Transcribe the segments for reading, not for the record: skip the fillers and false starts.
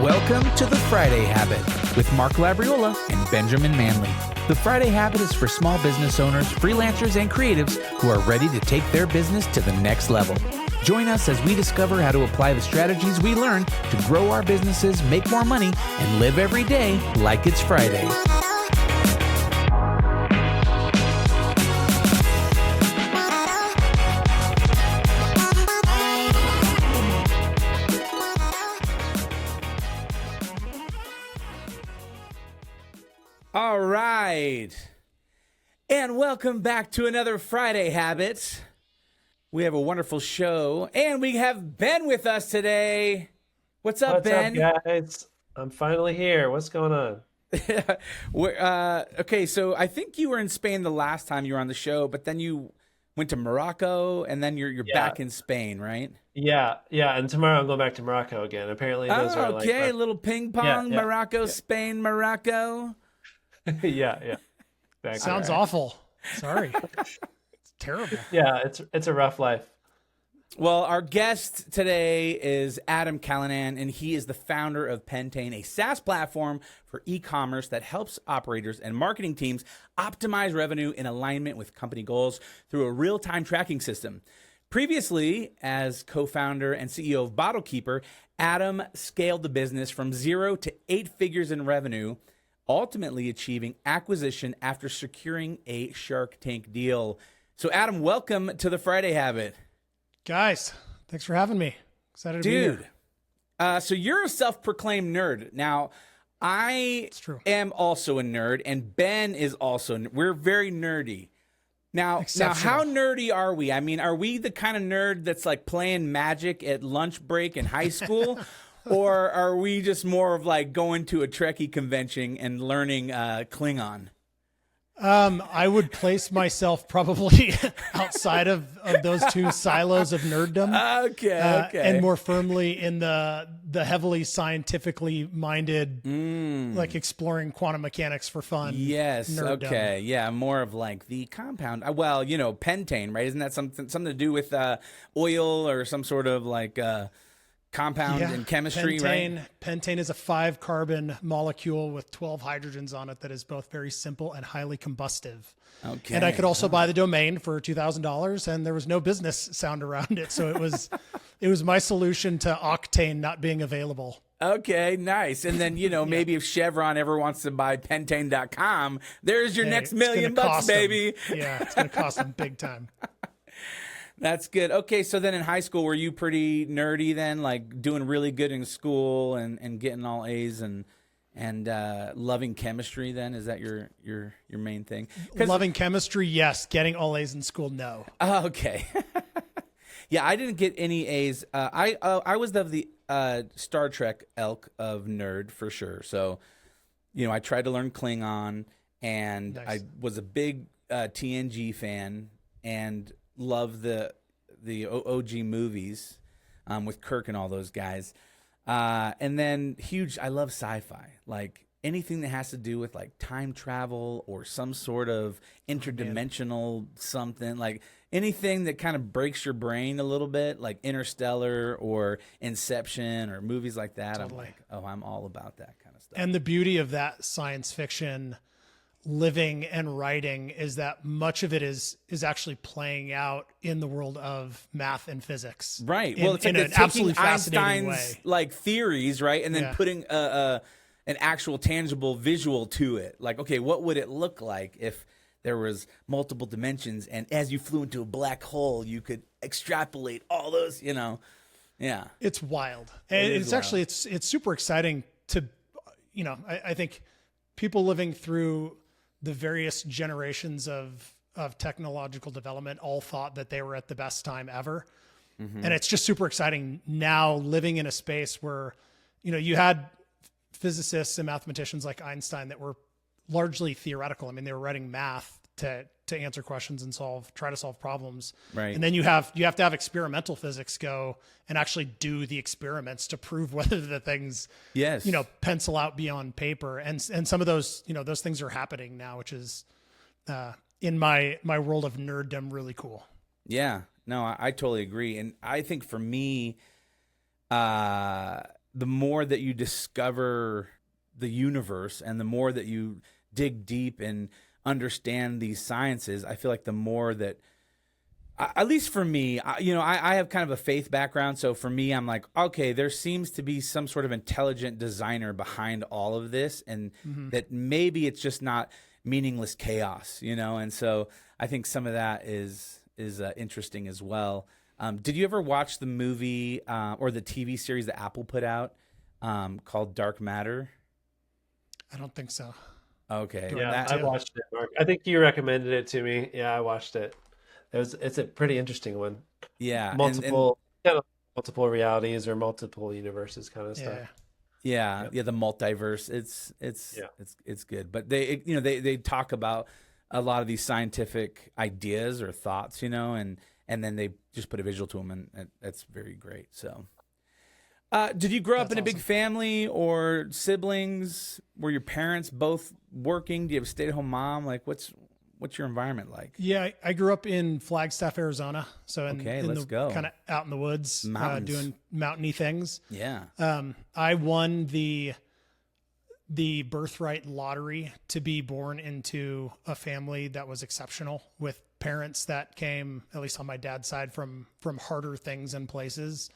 Welcome to the Friday Habit with Mark Labriola and Benjamin Manley. The Friday Habit is for small business owners, freelancers, and creatives who are ready to take their business to the next level. Join us as we discover how to apply the strategies we learned to grow our businesses, make more money, and live every day like it's Friday. All right, and welcome back to another Friday Habit. We have a wonderful show, and we have Ben with us today. What's up, Ben? What's up, guys? I'm finally here. What's going on? Okay, so I think you were in Spain the last time you were on the show, but then you went to Morocco, and then you're back in Spain, right? Yeah. And tomorrow I'm going back to Morocco again. Apparently those are like a little ping pong, Yeah. Morocco, Spain, Morocco. yeah. Exactly. Sounds awful. Sorry. It's terrible. Yeah, it's a rough life. Well, our guest today is Adam Callinan, and he is the founder of Pentane, a SaaS platform for e-commerce that helps operators and marketing teams optimize revenue in alignment with company goals through a real-time tracking system. Previously, as co-founder and CEO of Bottlekeeper, Adam scaled the business from 0 to 8 figures in revenue, ultimately achieving acquisition after securing a Shark Tank deal. So, Adam, welcome to the Friday Habit. Guys, thanks for having me. Excited to be here. So you're a self-proclaimed nerd. Now, I am also a nerd, and Ben is also. We're very nerdy. Now, how nerdy are we? I mean, are we the kind of nerd that's like playing Magic at lunch break in high school? Or are we just more of like going to a Trekkie convention and learning Klingon? I would place myself probably outside of those two silos of nerddom. Okay. And more firmly in the heavily scientifically minded, like exploring quantum mechanics for fun. Yes. Nerddom. Okay. Yeah. More of like the compound. Well, pentane, right? Isn't that something to do with oil or some sort of like compound in chemistry, right? Pentane is a 5-carbon molecule with 12 hydrogens on it that is both very simple and highly combustive. Okay. And I could also buy the domain for $2,000, and there was no business sound around it. So it was my solution to octane not being available. Okay, nice. And then, maybe if Chevron ever wants to buy Pentane.com, there's your next $1 million, baby. Yeah, it's going to cost them big time. That's good. Okay, so then in high school, were you pretty nerdy then, like doing really good in school and getting all A's and loving chemistry then? Is that your main thing? Loving chemistry, yes. Getting all A's in school, no. Okay. Yeah, I didn't get any A's. I was of the Star Trek ilk of nerd for sure. So, I tried to learn Klingon, and Nice. I was a big TNG fan and love the OG movies with Kirk and all those guys. And then I love sci-fi. Like anything that has to do with like time travel or some sort of interdimensional something, like anything that kind of breaks your brain a little bit, like Interstellar or Inception or movies like that. Totally. I'm like, I'm all about that kind of stuff. And the beauty of that science fiction living and writing is that much of it is actually playing out in the world of math and physics. Right. Well, it's like an absolutely fascinating Einstein's way. like theories, right? And then putting an actual tangible visual to it. Like, okay, what would it look like if there was multiple dimensions and as you flew into a black hole, you could extrapolate all those, Yeah. It's wild. And it's wild. actually, it's super exciting to, I think people living through the various generations of technological development all thought that they were at the best time ever. Mm-hmm. And it's just super exciting now living in a space where, you had physicists and mathematicians like Einstein that were largely theoretical. I mean, they were writing math to answer questions and try to solve problems. Right. And then you have to have experimental physics go and actually do the experiments to prove whether the things, pencil out beyond paper. And some of those, those things are happening now, which is, in my world of nerddom, really cool. Yeah, no, I totally agree. And I think for me, the more that you discover the universe and the more that you dig deep and understand these sciences, I feel like the more that, at least for me, I have kind of a faith background. So for me, I'm like, okay, there seems to be some sort of intelligent designer behind all of this, and that maybe it's just not meaningless chaos, And so I think some of that is interesting as well. Did you ever watch the movie or the TV series that Apple put out called Dark Matter? I don't think so. Okay. Yeah, I watched it, Mark. I think you recommended it to me. Yeah, I watched it. It's a pretty interesting one. Yeah. Multiple realities or multiple universes kind of stuff. Yeah, the multiverse. It's good. But they talk about a lot of these scientific ideas or thoughts, and then they just put a visual to them, and that's very great. So, did you grow up in a big family or siblings? Were your parents both working? Do you have a stay-at-home mom? Like, what's your environment like? Yeah, I grew up in Flagstaff, Arizona. So let's go. Kind of out in the woods, doing mountainy things. Yeah. I won the birthright lottery to be born into a family that was exceptional, with parents that came, at least on my dad's side, from harder things and places,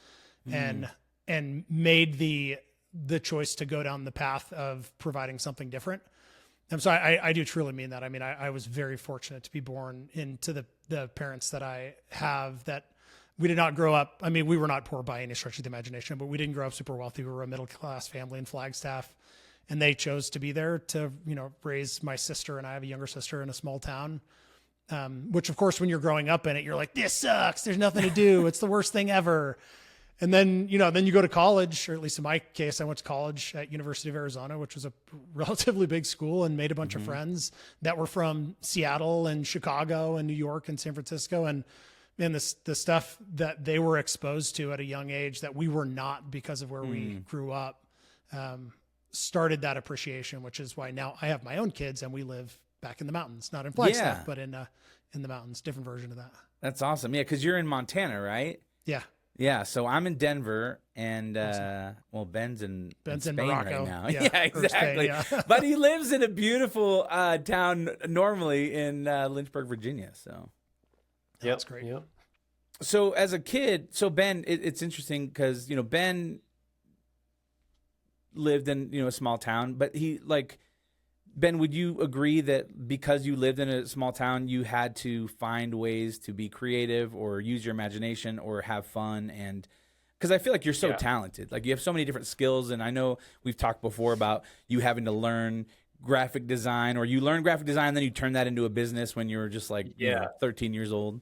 and made the choice to go down the path of providing something different. And so I do truly mean that. I mean, I was very fortunate to be born into the parents that I have, that we did not grow up. I mean, we were not poor by any stretch of the imagination, but we didn't grow up super wealthy. We were a middle-class family in Flagstaff, and they chose to be there to, raise my sister, and I have a younger sister in a small town. Which of course, when you're growing up in it, you're like, this sucks. There's nothing to do. It's the worst thing ever. And then, then you go to college, or at least in my case, I went to college at University of Arizona, which was a relatively big school, and made a bunch of friends that were from Seattle and Chicago and New York and San Francisco. And man, the stuff that they were exposed to at a young age that we were not, because of where we grew up, started that appreciation, which is why now I have my own kids and we live back in the mountains, not in Flagstaff, but in the mountains, different version of that. That's awesome. Yeah. 'Cause you're in Montana, right? Yeah. Yeah, so I'm in Denver, and Ben's in Spain Morocco right now. Yeah, exactly. Spain, But he lives in a beautiful town normally in Lynchburg, Virginia. So that's great. Yep. So as a kid, Ben, it's interesting because Ben lived in a small town, but Ben, would you agree that because you lived in a small town, you had to find ways to be creative or use your imagination or have fun? And because I feel like you're so talented, like you have so many different skills. And I know we've talked before about you having to learn graphic design, or you learn graphic design, and then you turn that into a business when you were just 13 years old.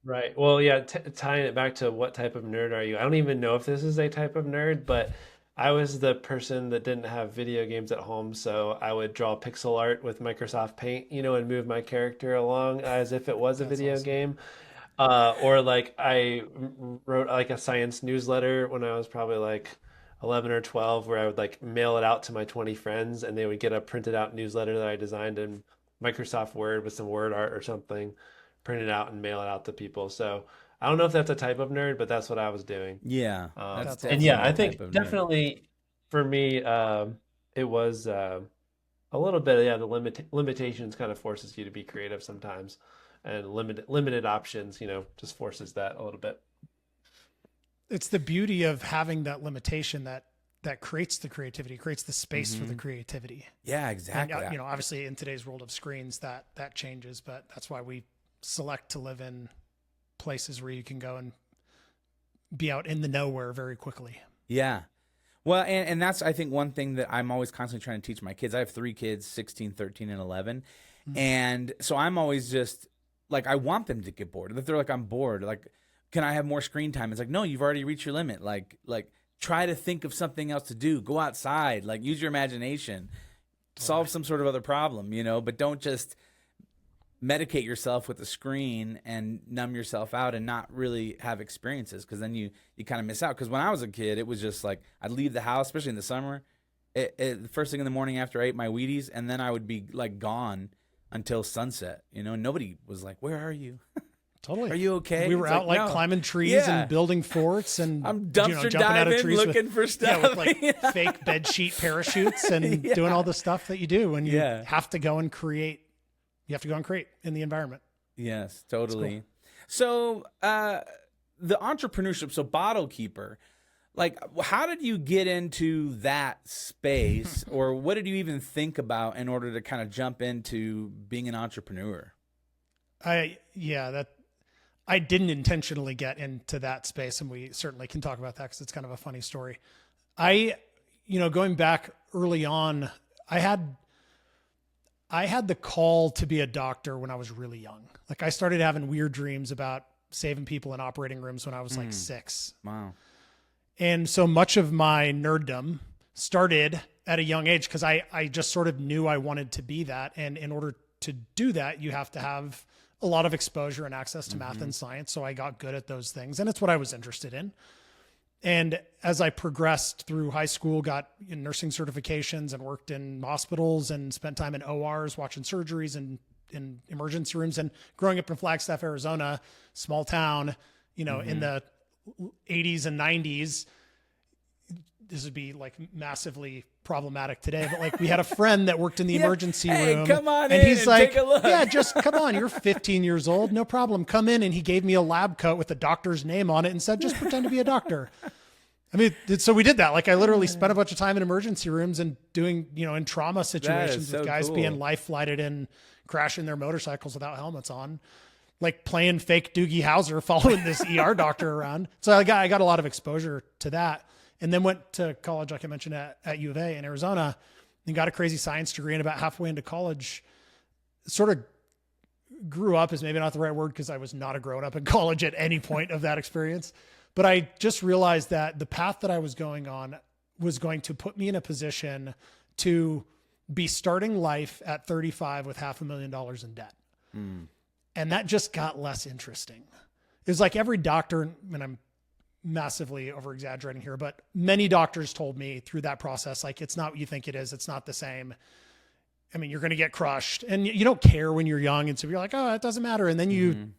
Right. Well, yeah, tying it back to what type of nerd are you? I don't even know if this is a type of nerd, but I was the person that didn't have video games at home, so I would draw pixel art with Microsoft Paint, and move my character along as if it was a video game. Or I wrote a science newsletter when I was probably 11 or 12, where I would mail it out to my 20 friends, and they would get a printed out newsletter that I designed in Microsoft Word with some word art or something, print it out and mail it out to people. So I don't know if that's a type of nerd, but that's what I was doing. Yeah. I think definitely for me, it was a little bit, the limitations kind of forces you to be creative sometimes, and limited options, just forces that a little bit. It's the beauty of having that limitation that creates the creativity, creates the space for the creativity. Yeah, exactly. And, obviously in today's world of screens that changes, but that's why we select to live in places where you can go and be out in the nowhere very quickly. Yeah. Well, and that's, I think, one thing that I'm always constantly trying to teach my kids. I have 3 kids, 16, 13, and 11. And so I'm always just I want them to get bored. If they're I'm bored, can I have more screen time? It's no, you've already reached your limit. Try to think of something else to do. Go outside, use your imagination, solve some sort of other problem, but don't just medicate yourself with a screen and numb yourself out and not really have experiences, because then you kind of miss out. Because when I was a kid, it was just I'd leave the house, especially in the summer, the first thing in the morning after I ate my Wheaties, and then I would be gone until sunset, and nobody was where are you? Totally. Are you okay? We were It's out like no. climbing trees Yeah. and building forts and I'm dumpster jumping out of diving, trees looking with, for stuff. with like fake bed sheet parachutes and doing all the stuff that you do when you have to go and create. You have to go and create in the environment. Yes, totally. Cool. So the entrepreneurship, so Bottlekeeper, like how did you get into that space or what did you even think about in order to kind of jump into being an entrepreneur? I didn't intentionally get into that space, and we certainly can talk about that because it's kind of a funny story. Going back early on, I had the call to be a doctor when I was really young. Like I started having weird dreams about saving people in operating rooms when I was like 6. Wow. And so much of my nerddom started at a young age because I just sort of knew I wanted to be that. And in order to do that, you have to have a lot of exposure and access to math and science. So I got good at those things, and it's what I was interested in. And as I progressed through high school, got nursing certifications and worked in hospitals and spent time in ORs, watching surgeries and in emergency rooms. And growing up in Flagstaff, Arizona, small town, in the 80s and 90s, this would be like massively problematic today, but like we had a friend that worked in the emergency room. Come on and he's like, take a look. yeah, just come on. You're 15 years old. No problem. Come in. And he gave me a lab coat with the doctor's name on it and said, just pretend to be a doctor. I mean, so we did that. Like I literally spent a bunch of time in emergency rooms and doing, in trauma situations with guys being life flighted and crashing their motorcycles without helmets on, like playing fake Doogie Howser, following this ER doctor around. So I got a lot of exposure to that. And then went to college, like I mentioned, at U of A in Arizona, and got a crazy science degree. And about halfway into college, sort of grew up is maybe not the right word because I was not a grown up in college at any point of that experience. But I just realized that the path that I was going on was going to put me in a position to be starting life at 35 with $500,000 in debt. And that just got less interesting. It was like every doctor, and I'm massively over exaggerating here, but many doctors told me through that process, like, it's not what you think it is. It's not the same. I mean, you're going to get crushed and you don't care when you're young. And so you're like, oh, it doesn't matter. And then you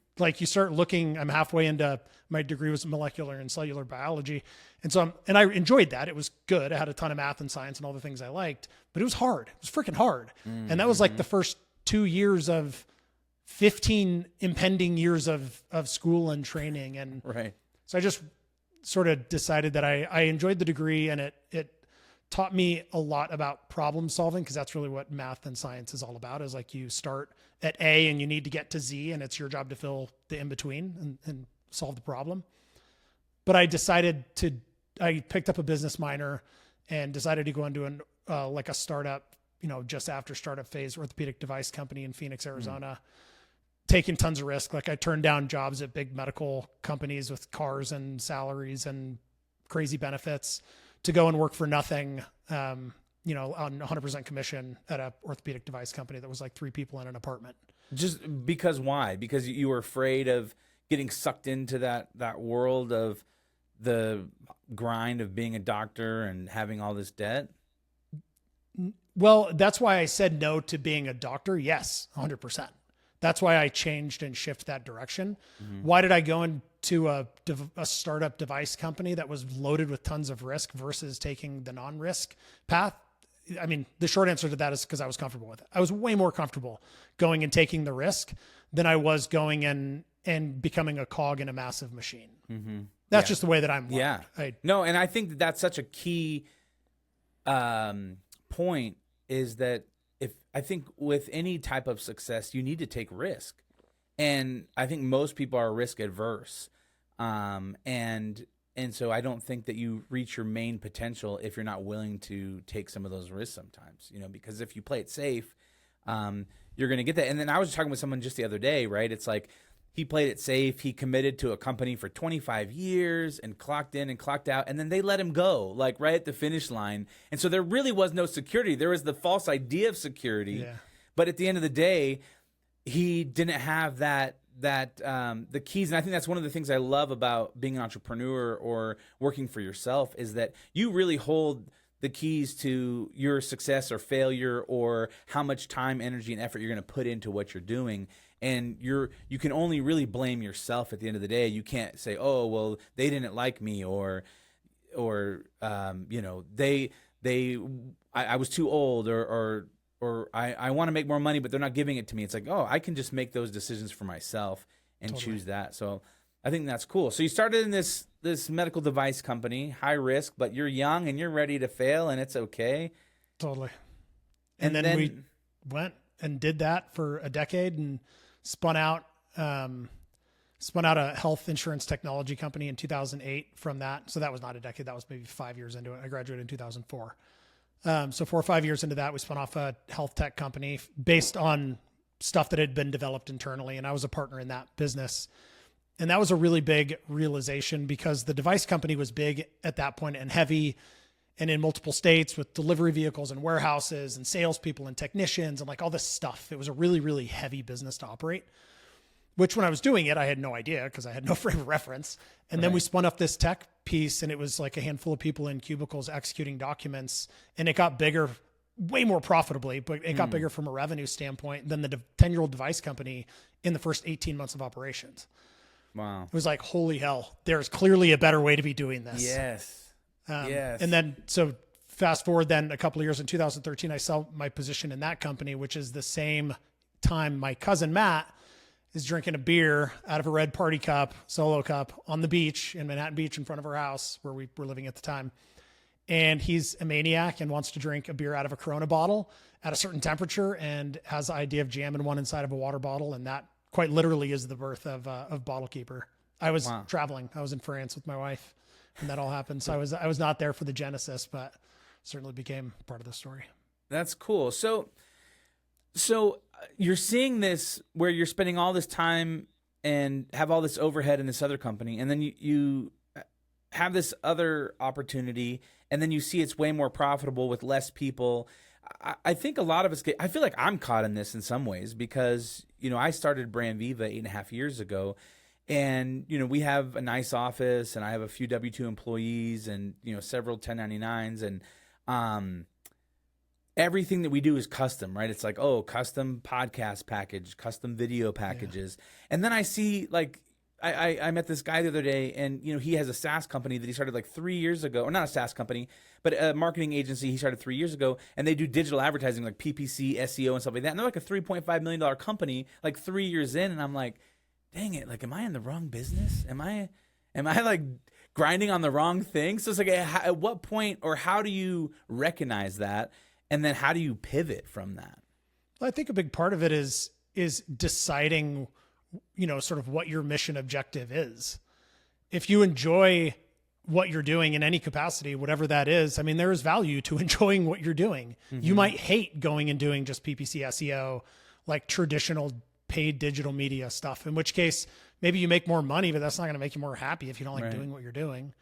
start looking, I'm halfway into my degree was molecular and cellular biology. And so I enjoyed that. It was good. I had a ton of math and science and all the things I liked, but it was hard. It was freaking hard. And that was like the first 2 years of 15 impending years of school and training. And so I just sort of decided that I enjoyed the degree, and it taught me a lot about problem solving, because that's really what math and science is all about, is like you start at A and you need to get to Z, and it's your job to fill the in-between and solve the problem. But I picked up a business minor and decided to go into a startup, just after startup phase orthopedic device company in Phoenix, Arizona. Taking tons of risk. Like I turned down jobs at big medical companies with cars and salaries and crazy benefits to go and work for nothing, on 100% commission at a orthopedic device company that was like 3 people in an apartment. Just because why? Because you were afraid of getting sucked into that world of the grind of being a doctor and having all this debt? Well, that's why I said no to being a doctor. Yes, 100%. That's why I changed and shifted that direction. Why did I go into a startup device company that was loaded with tons of risk versus taking the non-risk path? I mean, the short answer to that is because I was comfortable with it. I was way more comfortable going and taking the risk than I was going and becoming a cog in a massive machine. That's just the way that I'm wired. No, and I think that's such a key point, is that I think with any type of success, you need to take risk. And I think most people are risk adverse. And so I don't think that you reach your main potential if you're not willing to take some of those risks sometimes, because if you play it safe, you're going to get that. And then I was talking with someone just the other day, right? It's like, he played it safe. He committed to a company for 25 years and clocked in and clocked out. And then they let him go, like right at the finish line. And so there really was no security. There was the false idea of security. Yeah. But at the end of the day, he didn't have the keys. And I think that's one of the things I love about being an entrepreneur or working for yourself, is that you really hold the keys to your success or failure, or how much time, energy, and effort you're going to put into what you're doing. and you can only really blame yourself at the end of the day. You can't say, oh, well, they didn't like me, or I was too old, or I want to make more money, but they're not giving it to me. It's like, oh, I can just make those decisions for myself and choose that. So I think that's cool. So you started in this medical device company, high risk, but you're young and you're ready to fail, and it's okay. Totally. And then we went and did that for a decade and spun out a health insurance technology company in 2008 from that. So that was not a decade. That was maybe 5 years into it. I graduated in 2004. So 4 or 5 years into that, we spun off a health tech company based on stuff that had been developed internally. And I was a partner in that business. And that was a really big realization because the device company was big at that point and heavy and in multiple states with delivery vehicles and warehouses and salespeople and technicians and like all this stuff. It was a really, really heavy business to operate, which when I was doing it, I had no idea because I had no frame of reference. And then we spun up this tech piece and it was like a handful of people in cubicles executing documents, and it got bigger, way more profitably, but it got bigger from a revenue standpoint than the 10-year-old device company in the first 18 months of operations. Wow. It was like, holy hell, there's clearly a better way to be doing this. Yes. Yes. And then, so fast forward then a couple of years, in 2013, I sell my position in that company, which is the same time my cousin Matt is drinking a beer out of a red party cup, solo cup, on the beach in Manhattan Beach in front of our house where we were living at the time. And he's a maniac and wants to drink a beer out of a Corona bottle at a certain temperature and has the idea of jamming one inside of a water bottle. And that quite literally is the birth of Bottlekeeper. I was traveling. I was in France with my wife when that all happened. So I was not there for the genesis, but certainly became part of the story. That's cool. So you're seeing this where you're spending all this time and have all this overhead in this other company, and then you have this other opportunity, and then you see it's way more profitable with less people. I think a lot of us I feel like I'm caught in this in some ways because, I started Brand Viva 8.5 years ago, and, we have a nice office, and I have a few W-2 employees and, several 1099s, and everything that we do is custom, right? It's like, oh, custom podcast package, custom video packages. Yeah. And then I see, like, I met this guy the other day, and, he has a SaaS company that he started like 3 years ago, or not a SaaS company, but a marketing agency he started 3 years ago, and they do digital advertising like PPC, SEO, and stuff like that. And they're like a $3.5 million company, like 3 years in, and I'm like, dang it, like, am I in the wrong business? Am I like grinding on the wrong thing? So it's like, at what point, or how do you recognize that? And then how do you pivot from that? Well, I think a big part of it is deciding, sort of what your mission objective is. If you enjoy what you're doing in any capacity, whatever that is, I mean, there is value to enjoying what you're doing. Mm-hmm. You might hate going and doing just PPC SEO, like traditional paid digital media stuff, in which case maybe you make more money, but that's not going to make you more happy if you don't like doing what you're doing.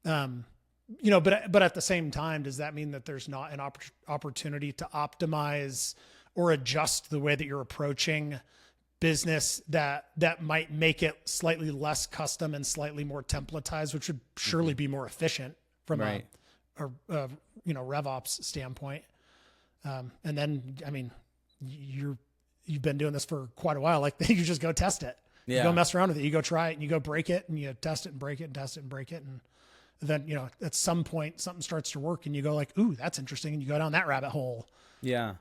But at the same time, does that mean that there's not an opportunity to optimize or adjust the way that you're approaching business that might make it slightly less custom and slightly more templatized, which would surely be more efficient from a RevOps standpoint. And then, I mean, you've been doing this for quite a while. Like, you just go test it. Yeah. You go mess around with it. You go try it and you go break it and you test it and break it and test it and break it. And then, at some point something starts to work and you go like, ooh, that's interesting. And you go down that rabbit hole. Yeah.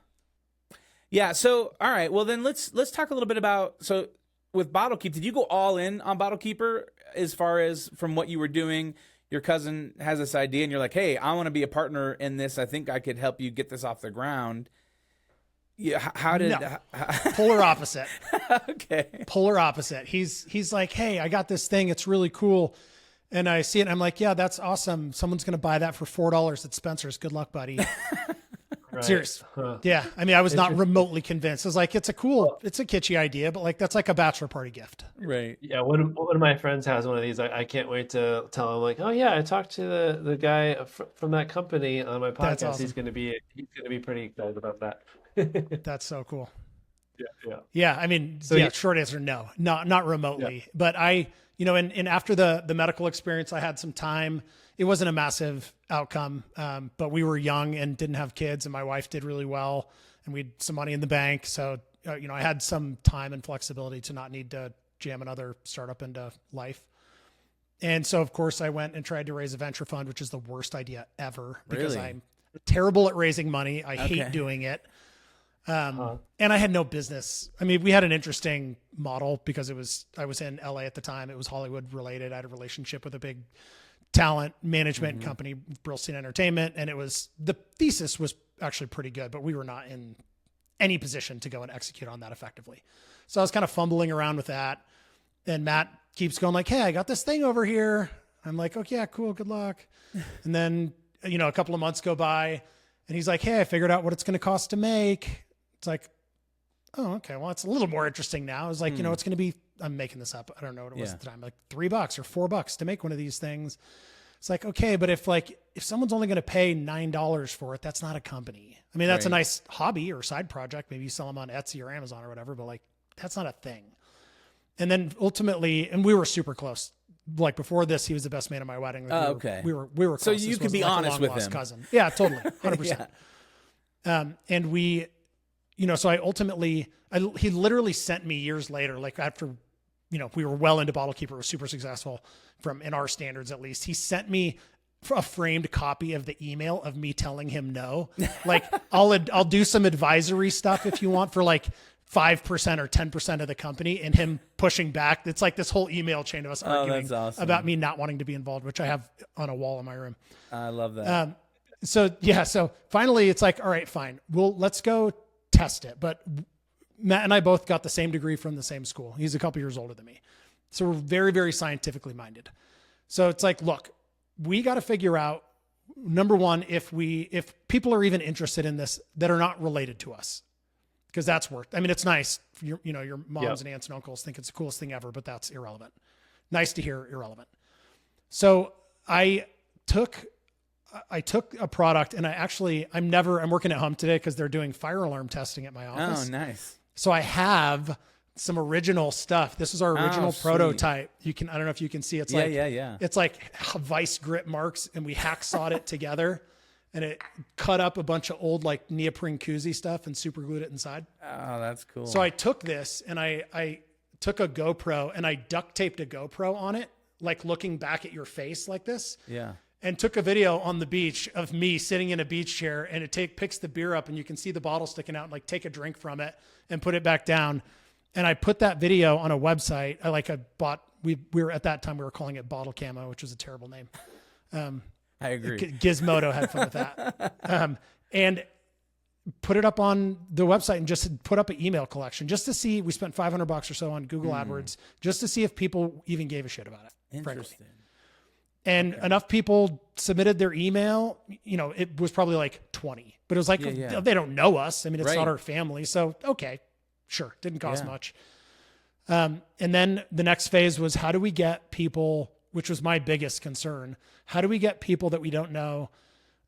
Yeah. So, all right, well then let's talk a little bit about, so with Bottlekeeper, did you go all in on Bottlekeeper as far as from what you were doing? Your cousin has this idea and you're like, hey, I want to be a partner in this. I think I could help you get this off the ground. Yeah. How did polar opposite? Okay. Polar opposite. He's like, hey, I got this thing. It's really cool. And I see it and I'm like, yeah, that's awesome. Someone's going to buy that for $4 at Spencer's. Good luck, buddy. Right. Serious. Huh. Yeah. I mean, I was not remotely convinced. I was like, it's a kitschy idea, but like, that's like a bachelor party gift. Right. Yeah. One of my friends has one of these. I can't wait to tell him, like, oh yeah, I talked to the guy from that company on my podcast. That's awesome. He's going to be pretty excited about that. That's so cool. Yeah. I mean, short answer, no, not remotely, but and after the medical experience, I had some time. It wasn't a massive outcome, but we were young and didn't have kids, and my wife did really well, and we had some money in the bank. So I had some time and flexibility to not need to jam another startup into life. And so, of course, I went and tried to raise a venture fund, which is the worst idea ever because Really? I'm terrible at raising money. I hate doing it. And I had no business. I mean, we had an interesting model because I was in LA at the time. It was Hollywood related. I had a relationship with a big talent management company, Brillstein Entertainment. And the thesis was actually pretty good, but we were not in any position to go and execute on that effectively. So I was kind of fumbling around with that. And Matt keeps going like, hey, I got this thing over here. I'm like, okay, yeah, cool. Good luck. And then, a couple of months go by and he's like, hey, I figured out what it's going to cost to make. It's like, oh, okay. Well, it's a little more interesting now. It's like, it's going to be, I'm making this up. I don't know what it was at the time, like $3 or $4 to make one of these things. It's like, okay, but if someone's only going to pay $9 for it, that's not a company. I mean, that's a nice hobby or side project. Maybe you sell them on Etsy or Amazon or whatever, but like, that's not a thing. And then ultimately, and we were super close. Like before this, he was the best man at my wedding. Okay. We were close. So you could be honest with him. Cousin. Yeah, totally. 100%. And we, so I ultimately, he literally sent me years later, like after, we were well into Bottlekeeper, was super successful in our standards, at least. He sent me a framed copy of the email of me telling him no. Like I'll do some advisory stuff if you want for like 5% or 10% of the company, and him pushing back. It's like this whole email chain of us arguing about me not wanting to be involved, which I have on a wall in my room. I love that. So finally it's like, all right, fine. Let's go test it. But Matt and I both got the same degree from the same school. He's a couple years older than me. So we're very, very scientifically minded. So it's like, look, we got to figure out, number one, if people are even interested in this that are not related to us. Because that's it's nice. Your moms and aunts and uncles think it's the coolest thing ever, but that's irrelevant. Nice to hear, irrelevant. So I took a product and I'm working at home today because they're doing fire alarm testing at my office. Oh, nice. So I have some original stuff. This is our original prototype. I don't know if you can see, it's it's like vice grip marks, and we hacksawed it together. And it cut up a bunch of old like neoprene koozie stuff and super glued it inside. Oh, that's cool. So I took this and I took a GoPro and I duct taped a GoPro on it, like looking back at your face like this. Yeah. And took a video on the beach of me sitting in a beach chair, and it picks the beer up and you can see the bottle sticking out, and like take a drink from it and put it back down. And I put that video on a website. We were at that time, we were calling it Bottle Camo, which was a terrible name. I agree. Gizmodo had fun with that. And put it up on the website and just put up an email collection just to see. We spent $500 or so on Google AdWords just to see if people even gave a shit about it. Interesting. Frankly. And enough people submitted their email. It was probably like 20, but it was like, they don't know us. I mean, it's not our family. So, okay, sure. Didn't cost much. And then the next phase was, how do we get people, which was my biggest concern, how do we get people that we don't know,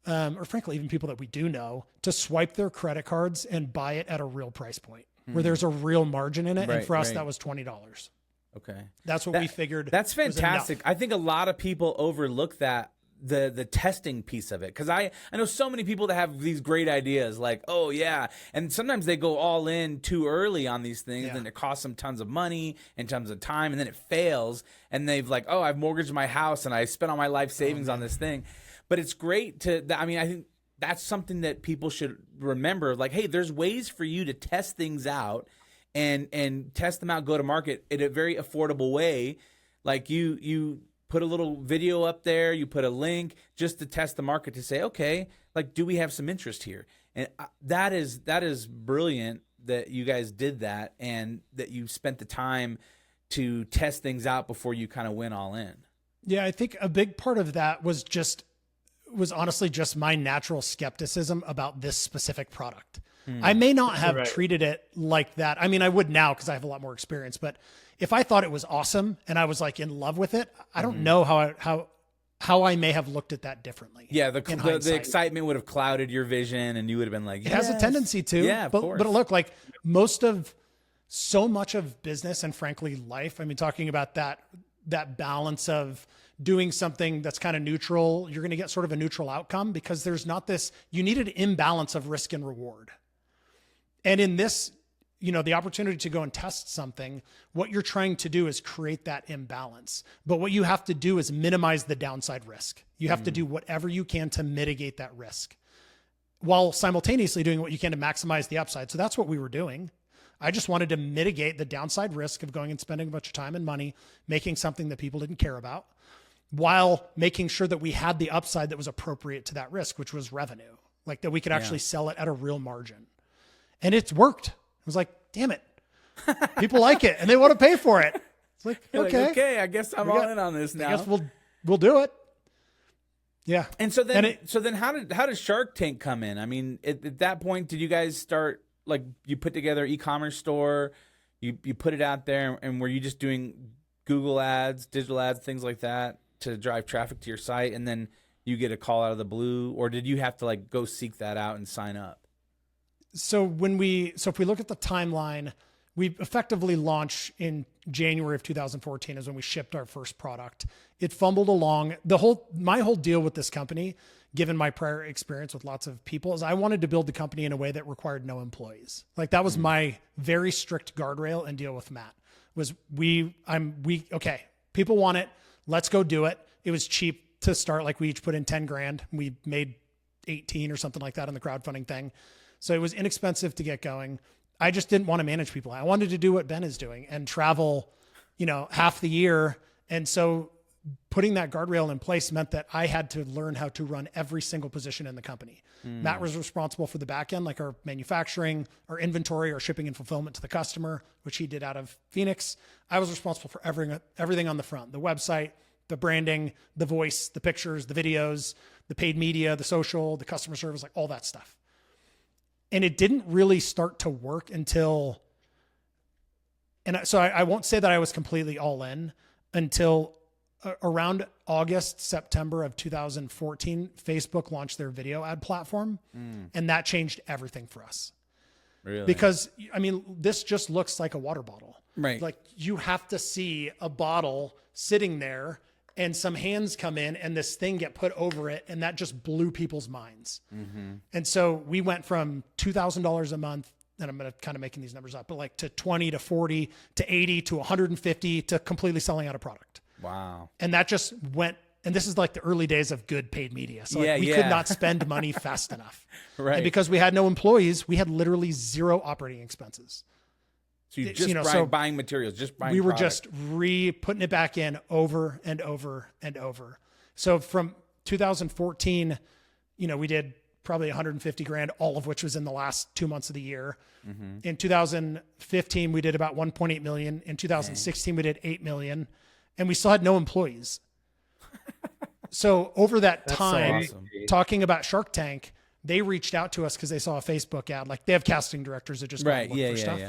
or frankly, even people that we do know, to swipe their credit cards and buy it at a real price point where there's a real margin in it. And for us, that was $20. Okay. That's what we figured. That's fantastic. I think a lot of people overlook that, the testing piece of it. Cause I know so many people that have these great ideas like, oh yeah. And sometimes they go all in too early on these things and it costs them tons of money and tons of time. And then it fails and they've like, oh, I've mortgaged my house and I spent all my life savings on this thing. But it's great I think that's something that people should remember. Like, hey, there's ways for you to test things out and test them out, go to market in a very affordable way. Like you put a little video up there, you put a link just to test the market to say, okay, like, do we have some interest here? And that is brilliant that you guys did that and that you spent the time to test things out before you kind of went all in. Yeah, I think a big part of that was honestly just my natural skepticism about this specific product. I may not have treated it like that. I mean, I would now because I have a lot more experience, but if I thought it was awesome and I was like in love with it, I don't know how I may have looked at that differently. Yeah, the excitement would have clouded your vision and you would have been like, it has a tendency to. Yeah, of course. But look, like so much of business and frankly life, I mean, talking about that balance of doing something that's kind of neutral, you're going to get sort of a neutral outcome because there's not you need an imbalance of risk and reward. And in this the opportunity to go and test something, what you're trying to do is create that imbalance. But what you have to do is minimize the downside risk. You have to do whatever you can to mitigate that risk while simultaneously doing what you can to maximize the upside. So that's what we were doing. I just wanted to mitigate the downside risk of going and spending a bunch of time and money making something that people didn't care about, while making sure that we had the upside that was appropriate to that risk, which was revenue, like that we could actually sell it at a real margin. And it's worked. I was like, damn it. People like it and they want to pay for it. It's like, okay, I guess I'm all in on this now. I guess we'll do it. Yeah. And so then how did Shark Tank come in? I mean, at that point, did you guys start, like, you put together an e-commerce store, you put it out there, and were you just doing Google ads, digital ads, things like that to drive traffic to your site, and then you get a call out of the blue, or did you have to like go seek that out and sign up? So if we look at the timeline, we effectively launched in January of 2014 is when we shipped our first product. It fumbled along. My whole deal with this company, given my prior experience with lots of people, is I wanted to build the company in a way that required no employees. Like that was my very strict guardrail and deal with Matt was okay, people want it. Let's go do it. It was cheap to start. Like we each put in 10 grand. We made 18 or something like that on the crowdfunding thing. So it was inexpensive to get going. I just didn't want to manage people. I wanted to do what Ben is doing and travel, half the year. And so putting that guardrail in place meant that I had to learn how to run every single position in the company. Matt was responsible for the back end, like our manufacturing, our inventory, our shipping and fulfillment to the customer, which he did out of Phoenix. I was responsible for everything on the front, the website, the branding, the voice, the pictures, the videos, the paid media, the social, the customer service, like all that stuff. And it didn't really start to work until, so I won't say that I was completely all in until around August, September of 2014, Facebook launched their video ad platform. And that changed everything for us. Really? Because, this just looks like a water bottle. Right. Like you have to see a bottle sitting there and some hands come in and this thing get put over it. And that just blew people's minds. And so we went from $2,000 a month, and I'm going to kind of making these numbers up, but like to 20 to 40 to 80 to 150 to completely selling out a product. Wow. And that just went, and this is like the early days of good paid media. So we could not spend money fast enough. Right. And because we had no employees, we had literally zero operating expenses. So you just buying materials, just buying we were product. just putting it back in over and over and over. So from 2014, we did probably 150 grand, all of which was in the last 2 months of the year. In 2015, we did about 1.8 million. In 2016, we did 8 million, and we still had no employees. So over that time, talking about Shark Tank, they reached out to us because they saw a Facebook ad. Like they have casting directors that just go and look for stuff.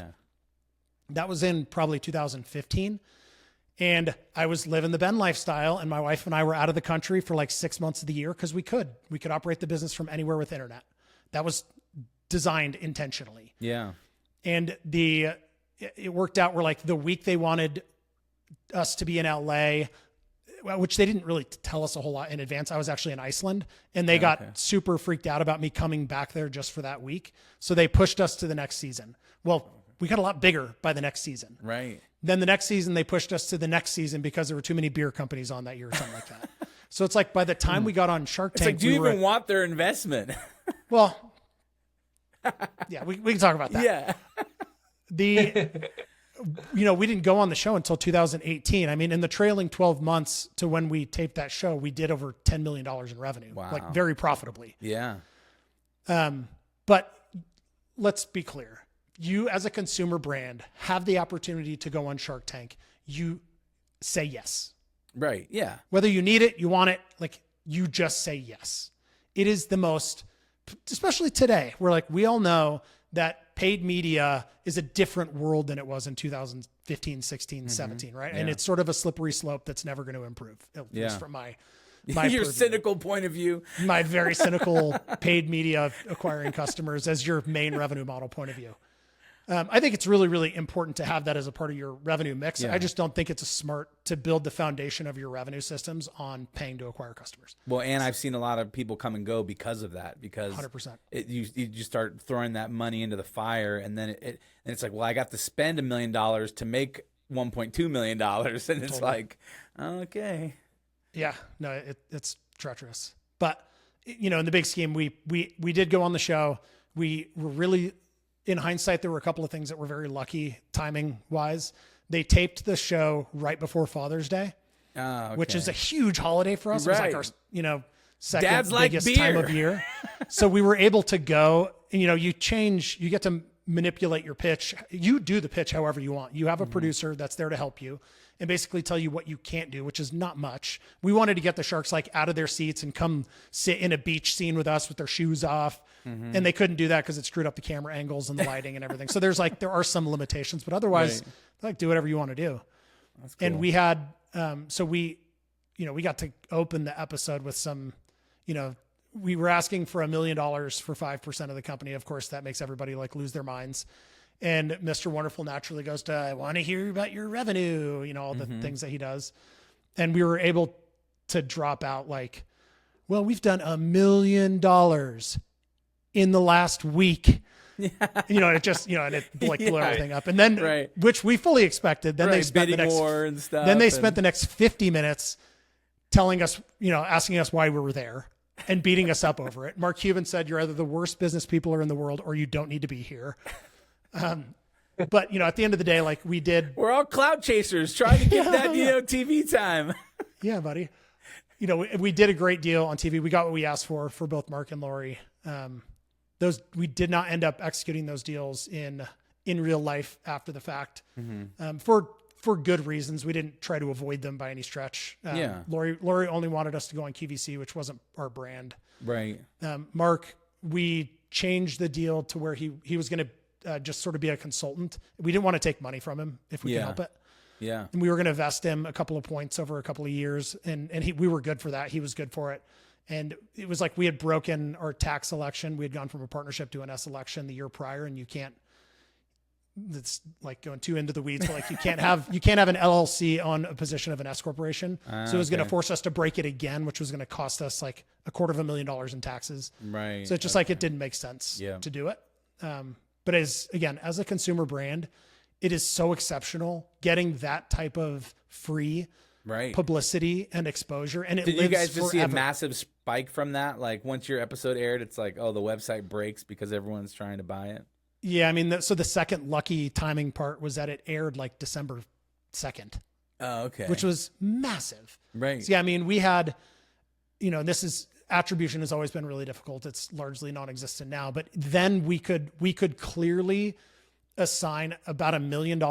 That was in probably 2015. And I was living the Ben lifestyle, and my wife and I were out of the country for like 6 months of the year because we could operate the business from anywhere with internet. That was designed intentionally. Yeah. And it worked out where like the week they wanted us to be in LA, which they didn't really tell us a whole lot in advance. I was actually in Iceland, and they got super freaked out about me coming back there just for that week. So they pushed us to the next season. Well, we got a lot bigger by the next season. Right. Then the next season, they pushed us to the next season because there were too many beer companies on that year or something like that. So it's like by the time we got on Shark Tank, it's like, do you even want their investment? Well, yeah, we can talk about that. Yeah. We didn't go on the show until 2018. I mean, in the trailing 12 months to when we taped that show, we did over $10 million in revenue, like very profitably. Yeah. But let's be clear. You as a consumer brand have the opportunity to go on Shark Tank. You say yes. Right. Yeah. Whether you need it, you want it, like you just say yes. It is the most, especially today, where like we all know that paid media is a different world than it was in 2015, 16, 17, right? Yeah. And it's sort of a slippery slope that's never going to improve, at least from my your cynical point of view. My very cynical paid media acquiring customers as your main revenue model point of view. I think it's really, really important to have that as a part of your revenue mix. Yeah. I just don't think it's smart to build the foundation of your revenue systems on paying to acquire customers. Well, and I've seen a lot of people come and go because of that, because 100%. You just start throwing that money into the fire, and then it's like, well, I got to spend $1 million to make $1.2 million, and it's Totally. like, okay. Yeah, no, it's treacherous. But, you know, in the big scheme, we did go on the show. We were really, in hindsight, there were a couple of things that were very lucky timing wise. They taped the show right before Father's Day, Okay. which is a huge holiday for us. It was like our, you know, second Dads like biggest beer. time of year. So we were able to go, and, you know, you get to manipulate your pitch. You do the pitch however you want. You have a producer that's there to help you and basically tell you what you can't do, which is not much. We wanted to get the sharks like out of their seats and come sit in a beach scene with us with their shoes off. And they couldn't do that because it screwed up the camera angles and the lighting and everything. So there are some limitations, but otherwise, like, do whatever you want to do. That's cool. And we had, so we got to open the episode with some, you know, we were asking for $1 million for 5% of the company. Of course, that makes everybody like lose their minds. And Mr. Wonderful naturally goes to, I want to hear about your revenue, you know, all the things that he does. And we were able to drop out like, well, we've done $1 million in the last week. You know, it just, you know, and it like blew everything up. And then, which we fully expected. Then they spent bidding war and stuff. Then they spent the next 50 minutes telling us, you know, asking us why we were there and beating us up over it. Mark Cuban said, you're either the worst business people are in the world or you don't need to be here. But, you know, at the end of the day, like we're all cloud chasers trying to get that, you know, TV time. Yeah, buddy. You know, we did a great deal on TV. We got what we asked for both Mark and Lori. We did not end up executing those deals in real life after the fact, for good reasons. We didn't try to avoid them by any stretch. Lori only wanted us to go on QVC, which wasn't our brand. Right. Mark, we changed the deal to where he was going to just sort of be a consultant. We didn't want to take money from him if we could help it. Yeah. And we were going to vest him a couple of points over a couple of years. And we were good for that. He was good for it. And it was like we had broken our tax election. We had gone from a partnership to an S election the year prior, and it's like going too into the weeds, but like you can't have an LLC on a position of an S corporation. So it was going to force us to break it again, which was going to cost us like $250,000 in taxes. Right. So it's just like, it didn't make sense to do it. But as a consumer brand, it is so exceptional getting that type of free publicity and exposure. And did you guys just see a massive spike from that? Like once your episode aired, it's like, oh, the website breaks because everyone's trying to buy it. Yeah. I mean, so the second lucky timing part was that it aired like December 2nd. Oh, okay. Which was massive. Right. So, yeah. I mean, we had, you know, attribution has always been really difficult. It's largely non-existent now, but then we could clearly assign about $1 million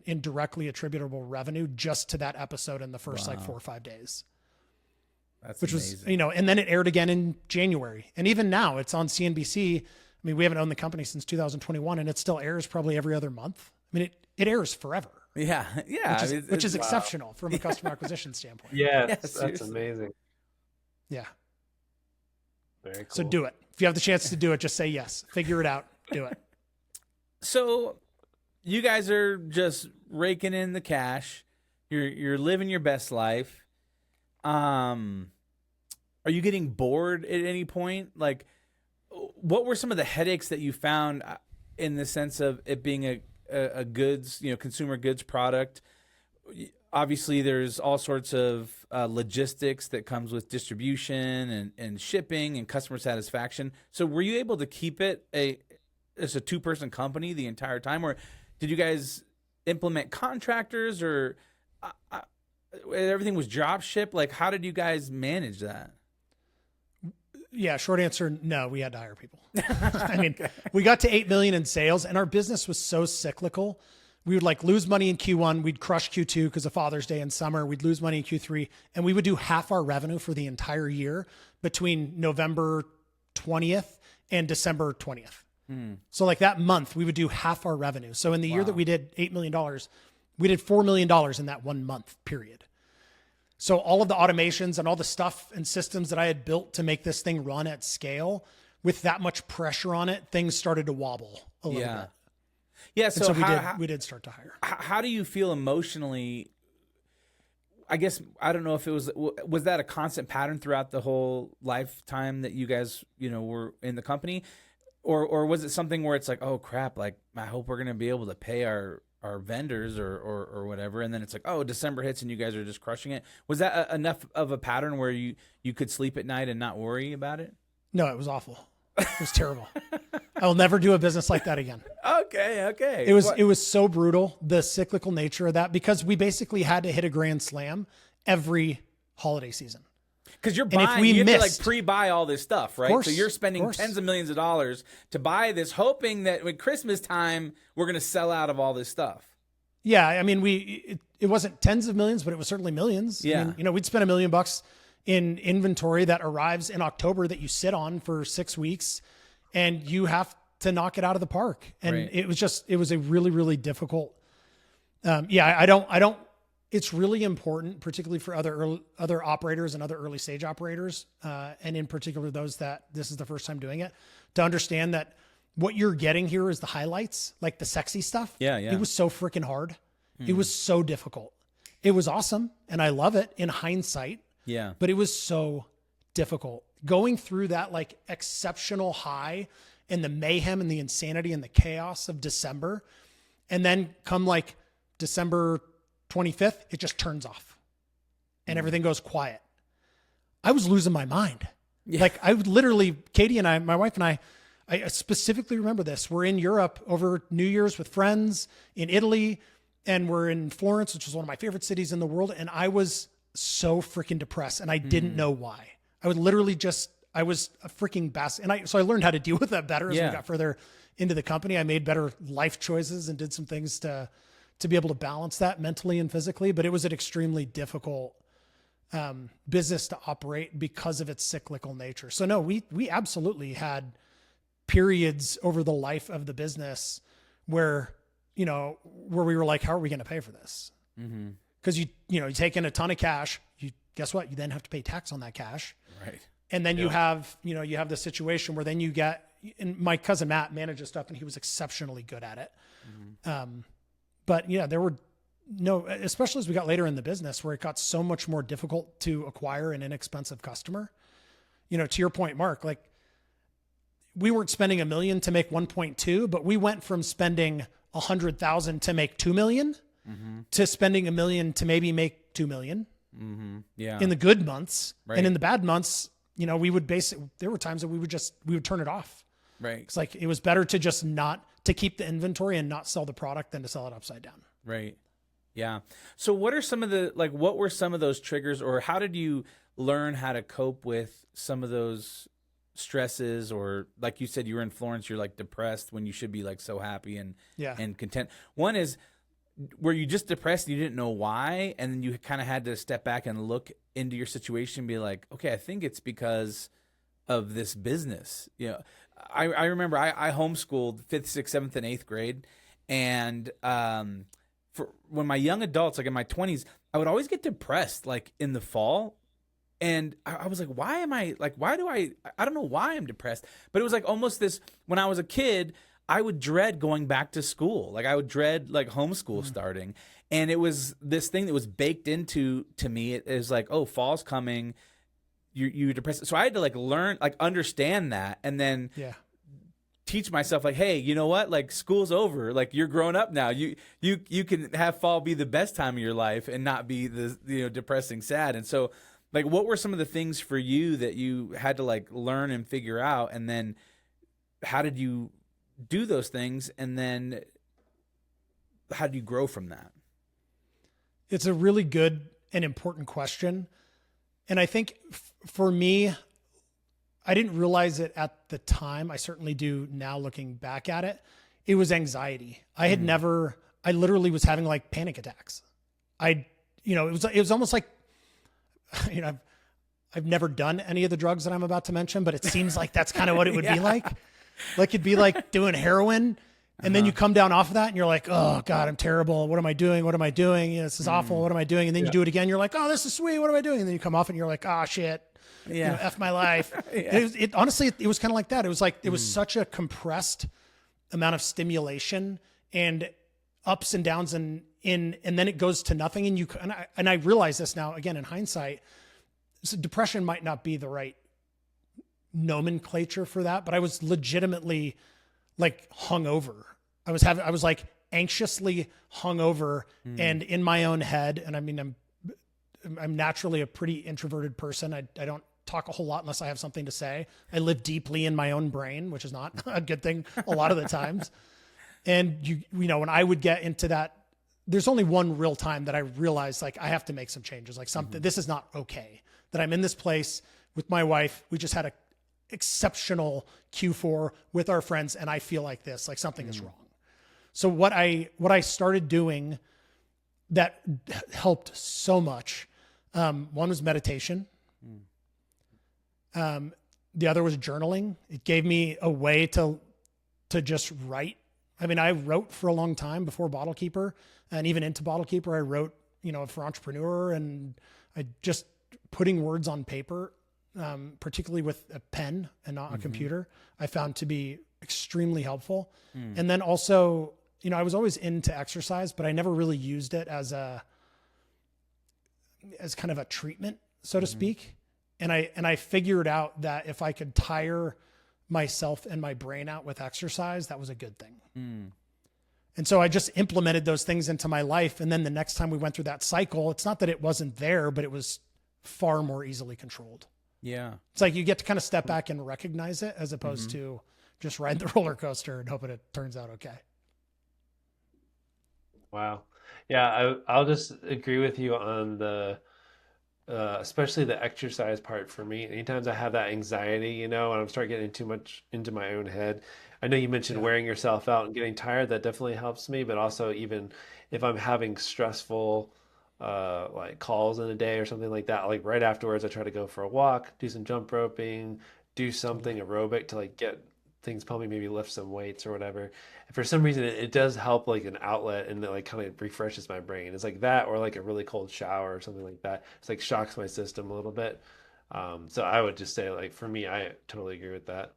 in directly attributable revenue just to that episode in the first like 4 or 5 days. Which amazing. Was, you know, and then it aired again in January. And even now it's on CNBC. I mean, we haven't owned the company since 2021 and it still airs probably every other month. I mean, it airs forever. Yeah. Yeah. Which is exceptional from a customer acquisition standpoint. That's amazing. Yeah. Very cool. So do it. If you have the chance to do it, just say yes. Figure it out. Do it. So you guys are just raking in the cash. You're living your best life. Are you getting bored at any point? Like, what were some of the headaches that you found in the sense of it being a goods, you know, consumer goods product? Obviously, there's all sorts of logistics that comes with distribution and shipping and customer satisfaction. So were you able to keep it as a two-person company the entire time? Or did you guys implement contractors or everything was drop ship? Like, how did you guys manage that? Yeah, short answer, no, we had to hire people. I mean, we got to 8 million in sales and our business was so cyclical. We would like lose money in Q1. We'd crush Q2 because of Father's Day and summer. We'd lose money in Q3 and we would do half our revenue for the entire year between November 20th and December 20th. So like that month we would do half our revenue. So in the year that we did $8 million, we did $4 million in that 1 month period. So all of the automations and all the stuff and systems that I had built to make this thing run at scale with that much pressure on it, things started to wobble a little bit. Yeah. And So, so we did start to hire. how do you feel emotionally? I guess I don't know if it was that a constant pattern throughout the whole lifetime that you guys, were in the company, or was it something where it's like, oh crap, like I hope we're gonna be able to pay our vendors or whatever, and then it's like, oh, December hits and you guys are just crushing it. Was that enough of a pattern where you could sleep at night and not worry about it? No, it was awful. It was terrible. I will never do a business like that again. Okay. It was so brutal, the cyclical nature of that, because we basically had to hit a grand slam every holiday season. Because you're And buying, if we you have missed, to like pre-buy all this stuff, right? course, So you're spending of course. tens of millions of dollars to buy this, hoping that when Christmas time we're going to sell out of all this stuff. Yeah, I mean, it wasn't tens of millions, but it was certainly millions. Yeah. I mean, we'd spend $1 million in inventory that arrives in October that you sit on for 6 weeks, and you have to knock it out of the park. And Right. it was a really, really difficult. I don't. It's really important, particularly for other operators and other early stage operators, and in particular those that this is the first time doing it, to understand that what you're getting here is the highlights, like the sexy stuff. Yeah. It was so freaking hard. It was so difficult. It was awesome, and I love it in hindsight. Yeah. But it was so difficult going through that like exceptional high and the mayhem and the insanity and the chaos of December. And then come like December 25th, it just turns off and everything goes quiet. I was losing my mind. Yeah. Like I would literally, Katie and I, my wife and I specifically remember this. We're in Europe over New Year's with friends in Italy, and we're in Florence, which is one of my favorite cities in the world. And I was so freaking depressed, and I didn't know why. I would literally I was a freaking so I learned how to deal with that better as we got further into the company. I made better life choices and did some things to be able to balance that mentally and physically, but it was an extremely difficult business to operate because of its cyclical nature. So no, we absolutely had periods over the life of the business where we were like, how are we going to pay for this? Mm-hmm. Cause you take in a ton of cash, guess what? You then have to pay tax on that cash. Right. And then you have the situation where then you get, and my cousin Matt manages stuff and he was exceptionally good at it. Mm-hmm. But yeah, there were especially as we got later in the business where it got so much more difficult to acquire an inexpensive customer, to your point, Mark, like we weren't spending $1 million to make 1.2, but we went from spending 100,000 to make 2 million to spending $1 million to maybe make 2 million. Mm-hmm. Yeah. In the good months. Right. And in the bad months, we would there were times that we would turn it off. Right. It's like, it was better to just to keep the inventory and not sell the product than to sell it upside down. Right. Yeah. So what were some of those triggers, or how did you learn how to cope with some of those stresses? Or like you said, you were in Florence, you're like depressed when you should be like so happy and content. One is, were you just depressed and you didn't know why? And then you kind of had to step back and look into your situation and be like, okay, I think it's because of this business. I remember I homeschooled 5th, 6th, 7th, and 8th grade. And for when my young adults, like in my 20s, I would always get depressed like in the fall. And I was like, why don't know why I'm depressed. But it was like almost this, when I was a kid, I would dread going back to school. Like I would dread like homeschool starting. And it was this thing that was baked into me. It was like, oh, fall's coming. You're depressed. So I had to like learn, like understand that, and then teach myself like, hey, you know what? Like school's over. Like you're grown up now. You can have fall be the best time of your life and not be the depressing sad. And so like, what were some of the things for you that you had to like learn and figure out? And then how did you do those things, and then how do you grow from that? It's a really good and important question. And I think for me, I didn't realize it at the time. I certainly do now looking back at it. It was anxiety. I literally was having like panic attacks. It was almost like, I've never done any of the drugs that I'm about to mention, but it seems like that's kind of what it would be like. Like it'd be like doing heroin, and then you come down off of that and you're like, oh God, I'm terrible. What am I doing? What am I doing? This is awful. What am I doing? And then you do it again. You're like, oh, this is sweet. What am I doing? And then you come off and you're like, oh shit. F my life. Honestly, it was kind of like that. It was like, it was such a compressed amount of stimulation and ups and downs and then it goes to nothing. And I realize this now, again, in hindsight, so depression might not be the right nomenclature for that, but I was legitimately like hungover. I was like anxiously hungover and in my own head. And I mean, I'm naturally a pretty introverted person. I don't talk a whole lot unless I have something to say. I live deeply in my own brain, which is not a good thing a lot of the times. And you know, when I would get into that, there's only one real time that I realized like I have to make some changes, like something, this is not okay, that I'm in this place with my wife. We just had a exceptional Q4 with our friends. And I feel like this, like something is wrong. So what I started doing that helped so much. One was meditation. The other was journaling. It gave me a way to just write. I mean, I wrote for a long time before Bottlekeeper, and even into Bottlekeeper, I wrote, you know, for Entrepreneur, and I just putting words on paper, particularly with a pen and not a computer, I found to be extremely helpful. And then also, you know, I was always into exercise, but I never really used it as kind of a treatment, so to speak. And I figured out that if I could tire myself and my brain out with exercise, that was a good thing. And so I just implemented those things into my life. And then the next time we went through that cycle, it's not that it wasn't there, but it was far more easily controlled. Yeah. It's like you get to kind of step back and recognize it as opposed to just ride the roller coaster and hoping it turns out okay. Wow. Yeah, I'll just agree with you on the especially the exercise part for me. Anytime I have that anxiety, you know, and I'm start getting too much into my own head. I know you mentioned wearing yourself out and getting tired. That definitely helps me. But also, even if I'm having stressful like calls in a day or something like that, like right afterwards, I try to go for a walk, do some jump roping, do something aerobic to like get things pumping, maybe lift some weights or whatever. And for some reason, it does help like an outlet, and it like kind of refreshes my brain. It's like that, or like a really cold shower or something like that. It's like shocks my system a little bit. So I would just say, like, for me, I totally agree with that.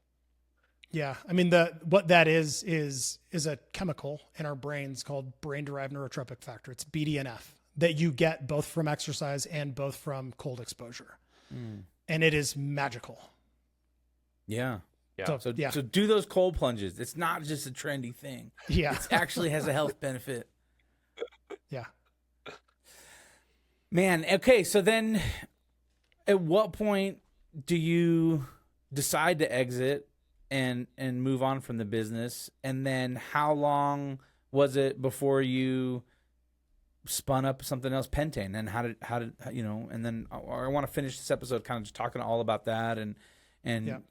Yeah. I mean, what that is a chemical in our brains called brain-derived neurotropic factor. It's BDNF that you get both from exercise and both from cold exposure. And it is magical. Yeah. Yeah. So do those cold plunges. It's not just a trendy thing. Yeah. It actually has a health benefit. Yeah. Man, okay, so then at what point do you decide to exit and move on from the business? And then how long was it before you spun up something else, Pentane? And how did you know, and then I want to finish this episode kind of just talking all about that and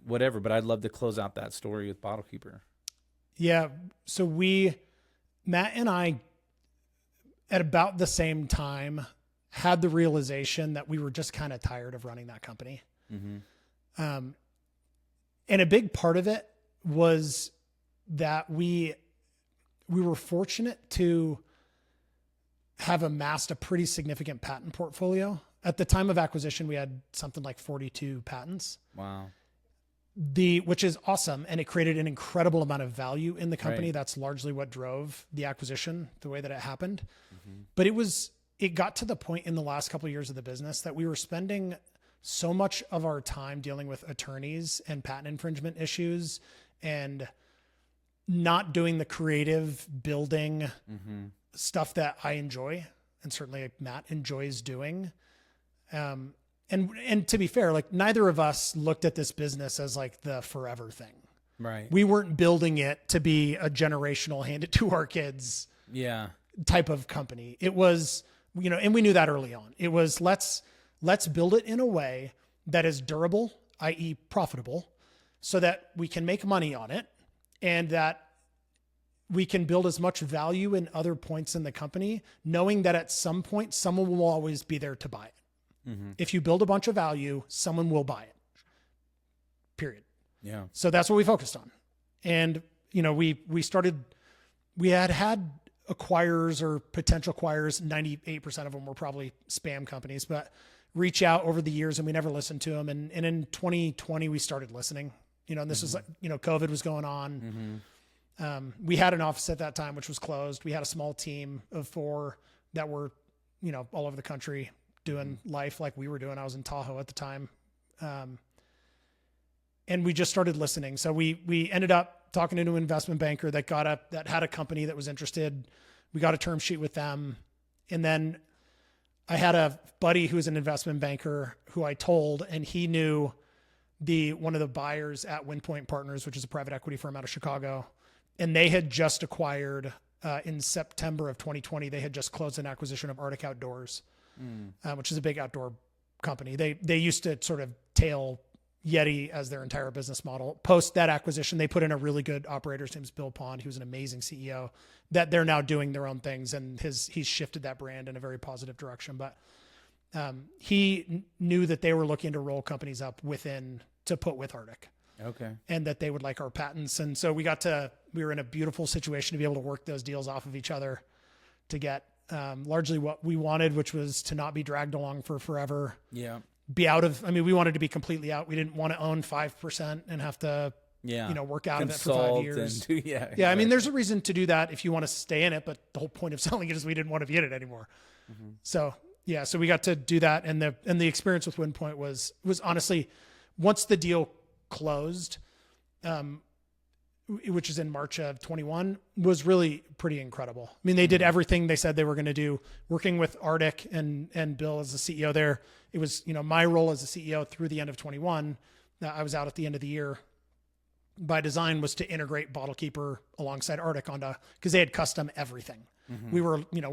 whatever, but I'd love to close out that story with Bottlekeeper. Yeah. So Matt and I, at about the same time, had the realization that we were just kind of tired of running that company. And a big part of it was that we were fortunate to have amassed a pretty significant patent portfolio. At the time of acquisition, we had something like 42 patents. Wow. Which is awesome. And it created an incredible amount of value in the company. Right. That's largely what drove the acquisition, the way that it happened. But it got to the point in the last couple of years of the business that we were spending so much of our time dealing with attorneys and patent infringement issues and not doing the creative building stuff that I enjoy. And certainly Matt enjoys doing. And to be fair, like neither of us looked at this business as like the forever thing. Right. We weren't building it to be a generational hand it to our kids type of company. It was, you know, and we knew that early on. It was let's build it in a way that is durable, i.e. profitable, so that we can make money on it and that we can build as much value in other points in the company, knowing that at some point someone will always be there to buy it. If you build a bunch of value, someone will buy it. Period. Yeah. So that's what we focused on. And, you know, we had acquirers or potential acquirers. 98% of them were probably spam companies, but reach out over the years and we never listened to them. And in 2020, we started listening, you know, and this was like, you know, COVID was going on. We had an office at that time, which was closed. We had a small team of 4 that were, all over the country doing life like we were doing. I was in Tahoe at the time. And we just started listening. So we ended up talking to an investment banker that had a company that was interested. We got a term sheet with them. And then I had a buddy who was an investment banker who I told, and he knew one of the buyers at Windpoint Partners, which is a private equity firm out of Chicago. And they had just acquired, in September of 2020, they had just closed an acquisition of Arctic Outdoors, which is a big outdoor company. They used to sort of tail Yeti as their entire business model. Post that acquisition, they put in a really good operator. His name's Bill Pond. He was an amazing CEO that they're now doing their own things. And he's shifted that brand in a very positive direction. But he knew that they were looking to roll companies up to put with Arctic. Okay. And that they would like our patents. And so we were in a beautiful situation to be able to work those deals off of each other to get largely what we wanted, which was to not be dragged along for forever. Yeah. We wanted to be completely out. We didn't want to own 5% and have to, work out of it for 5 years. I mean, there's a reason to do that if you want to stay in it, but the whole point of selling it is we didn't want to be in it anymore. Mm-hmm. So we got to do that. And the experience with Windpoint was honestly, once the deal closed, which is in March of 21, was really pretty incredible. I mean, they did everything they said they were going to do, working with Arctic and Bill as the CEO there. It was, my role as the CEO through the end of 21. I was out at the end of the year. By design was to integrate Bottlekeeper alongside Arctic because they had custom everything. Mm-hmm. We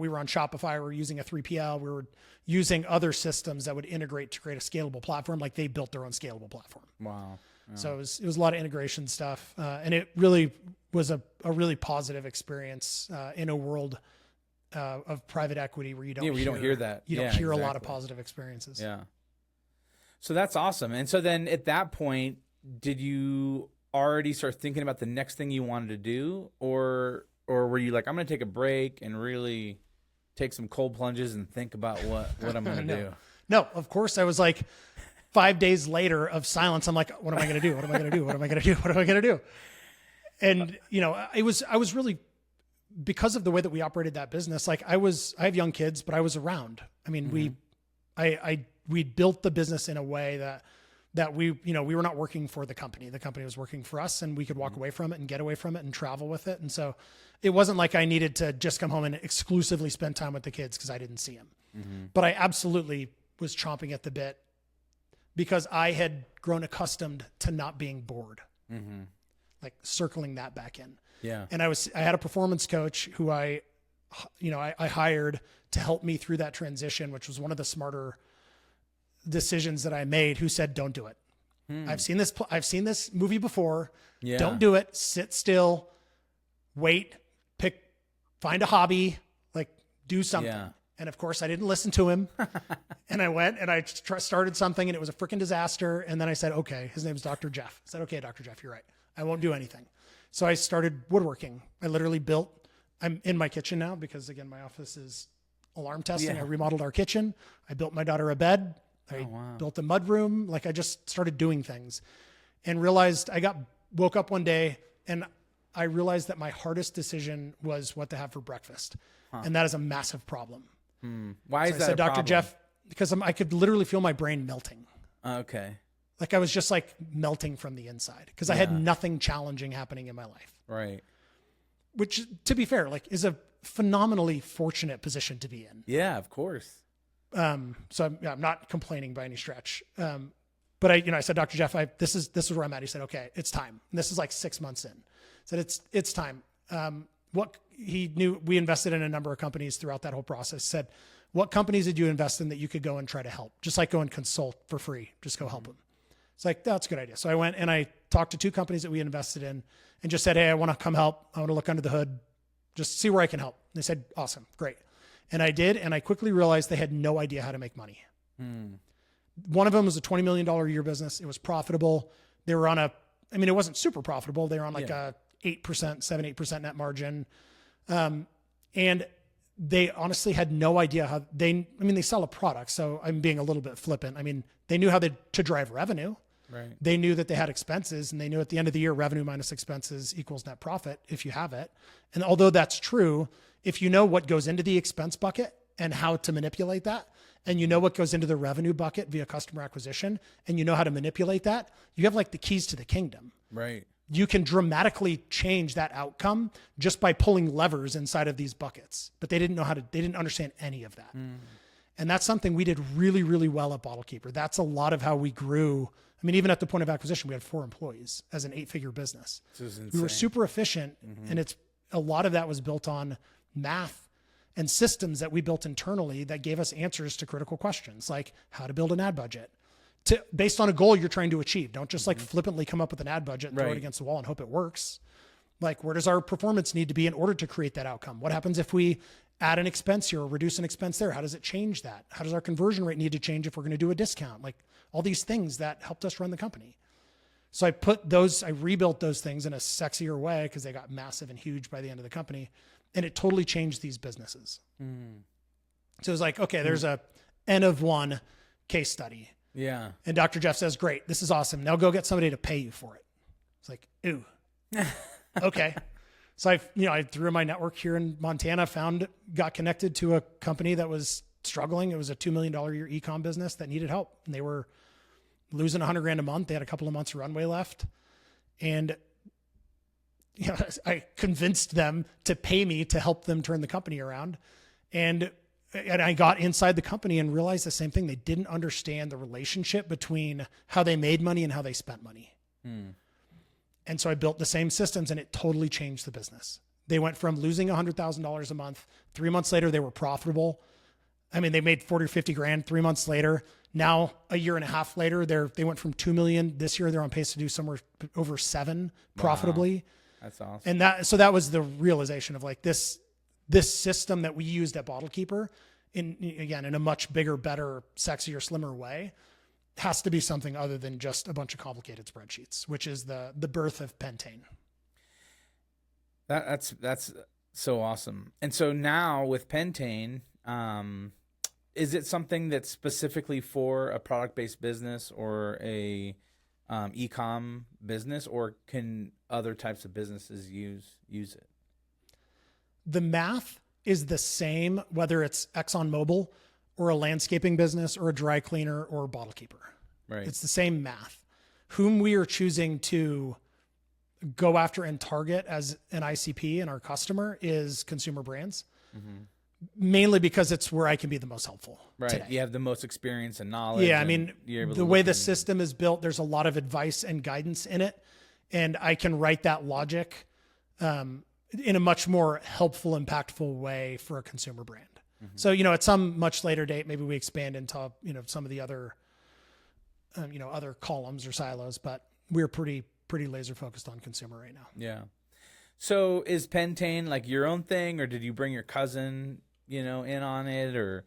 were on Shopify. We were using a 3PL. We were using other systems that would integrate to create a scalable platform. Like they built their own scalable platform. Wow. Yeah. So it was a lot of integration stuff. And it really was a really positive experience in a world of private equity where you don't hear that. You don't hear a lot of positive experiences. Yeah. So that's awesome. And so then at that point, did you already start thinking about the next thing you wanted to do? Or were you like, I'm going to take a break and really take some cold plunges and think about what I'm going to do? No, of course. I was like 5 days later of silence. I'm like, what am I going to do? What am I going to do? What am I going to do? What am I going to do? And, I was really, because of the way that we operated that business, like I have young kids, but I was around. I mean, we built the business in a way that we were not working for the company. The company was working for us, and we could walk away from it and get away from it and travel with it. And so it wasn't like I needed to just come home and exclusively spend time with the kids because I didn't see them. Mm-hmm. But I absolutely was chomping at the bit because I had grown accustomed to not being bored, like circling that back in. Yeah. And I had a performance coach who I hired to help me through that transition, which was one of the smarter decisions that I made, who said, don't do it. I've seen this movie before. Yeah. Don't do it. Sit still, wait, find a hobby, like do something. Yeah. And of course I didn't listen to him. And I went and I started something and it was a freaking disaster. And then I said, okay, his name's Dr. Jeff. I said, okay, Dr. Jeff, you're right. I won't do anything. So I started woodworking. I literally I'm in my kitchen now because again, my office is alarm testing. Yeah. I remodeled our kitchen. I built my daughter a bed. I built a mud room. Like I just started doing things and realized woke up one day and I realized that my hardest decision was what to have for breakfast. Huh. And that is a massive problem. Why is that? I said, Dr. Jeff, because I could literally feel my brain melting. Okay. Like I was just like melting from the inside because I had nothing challenging happening in my life. Right. Which, to be fair, like is a phenomenally fortunate position to be in. Yeah, of course. So I'm not complaining by any stretch. But I said, Dr. Jeff, this is where I'm at. He said, okay, it's time. And this is like 6 months in. I said, it's time. What he knew, we invested in a number of companies throughout that whole process. He said, what companies did you invest in that you could go and try to help? Just like go and consult for free, just go help them. It's like, that's a good idea. So I went and I talked to 2 companies that we invested in and just said, hey, I want to come help. I want to look under the hood, just see where I can help. And they said, awesome, great. And I did. And I quickly realized they had no idea how to make money. One of them was a $20 million a year business. It was profitable. They were on it wasn't super profitable. They were on like a 8% net margin. And they honestly had no idea how they sell a product. So I'm being a little bit flippant. I mean, they knew how to drive revenue. Right. They knew that they had expenses, and they knew at the end of the year, revenue minus expenses equals net profit if you have it. And although that's true, if you know what goes into the expense bucket and how to manipulate that, and you know what goes into the revenue bucket via customer acquisition, and you know how to manipulate that, you have like the keys to the kingdom. Right. You can dramatically change that outcome just by pulling levers inside of these buckets. But they didn't understand any of that. And that's something we did really, really well at Bottlekeeper. That's a lot of how we grew. I mean, even at the point of acquisition, we had 4 employees as an 8-figure business. This is insane. We were super efficient. And a lot of that was built on math and systems that we built internally that gave us answers to critical questions, like how to build an ad budget based on a goal you're trying to achieve. Don't just like flippantly come up with an ad budget and throw it against the wall and hope it works. Like, where does our performance need to be in order to create that outcome? What happens if we add an expense here or reduce an expense there? How does it change that? How does our conversion rate need to change if we're going to do a discount? Like, all these things that helped us run the company. So I rebuilt those things in a sexier way because they got massive and huge by the end of the company. And it totally changed these businesses. So it was like, okay, there's a N of 1 case study. Yeah. And Dr. Jeff says, great, this is awesome. Now go get somebody to pay you for it. It's like, ooh, okay. So I threw my network here in Montana, got connected to a company that was struggling. It was a $2 million a year e-com business that needed help. And they were losing $100,000 a month. They had a couple of months of runway left. And I convinced them to pay me to help them turn the company around. And I got inside the company and realized the same thing. They didn't understand the relationship between how they made money and how they spent money. And so I built the same systems, and it totally changed the business. They went from losing $100,000 a month. 3 months later, they were profitable. I mean, they made 40 or 50 grand 3 months later. Now, a year and a half later, they went from 2 million. This year, they're on pace to do somewhere over 7 profitably. That's awesome. And that was the realization of like this system that we used at Bottlekeeper in a much bigger, better, sexier, slimmer way has to be something other than just a bunch of complicated spreadsheets, which is the birth of Pentane. That's so awesome. And so now with Pentane, is it something that's specifically for a product-based business or a e-com business, or can other types of businesses use it? The math is the same, whether it's ExxonMobil or a landscaping business or a dry cleaner or a Bottlekeeper. Right. It's the same math. Whom we are choosing to go after and target as an ICP and our customer is consumer brands, mainly because it's where I can be the most helpful. Right. Today. You have the most experience and knowledge. Yeah. I mean, the way the system. system is built, there's a lot of advice and guidance in it. And I can write that logic in a much more helpful, impactful way for a consumer brand. So, at some much later date, maybe we expand into, some of the other, other columns or silos, but we're pretty laser focused on consumer right now. Yeah. So is Pentane like your own thing, or did you bring your cousin, in on it, or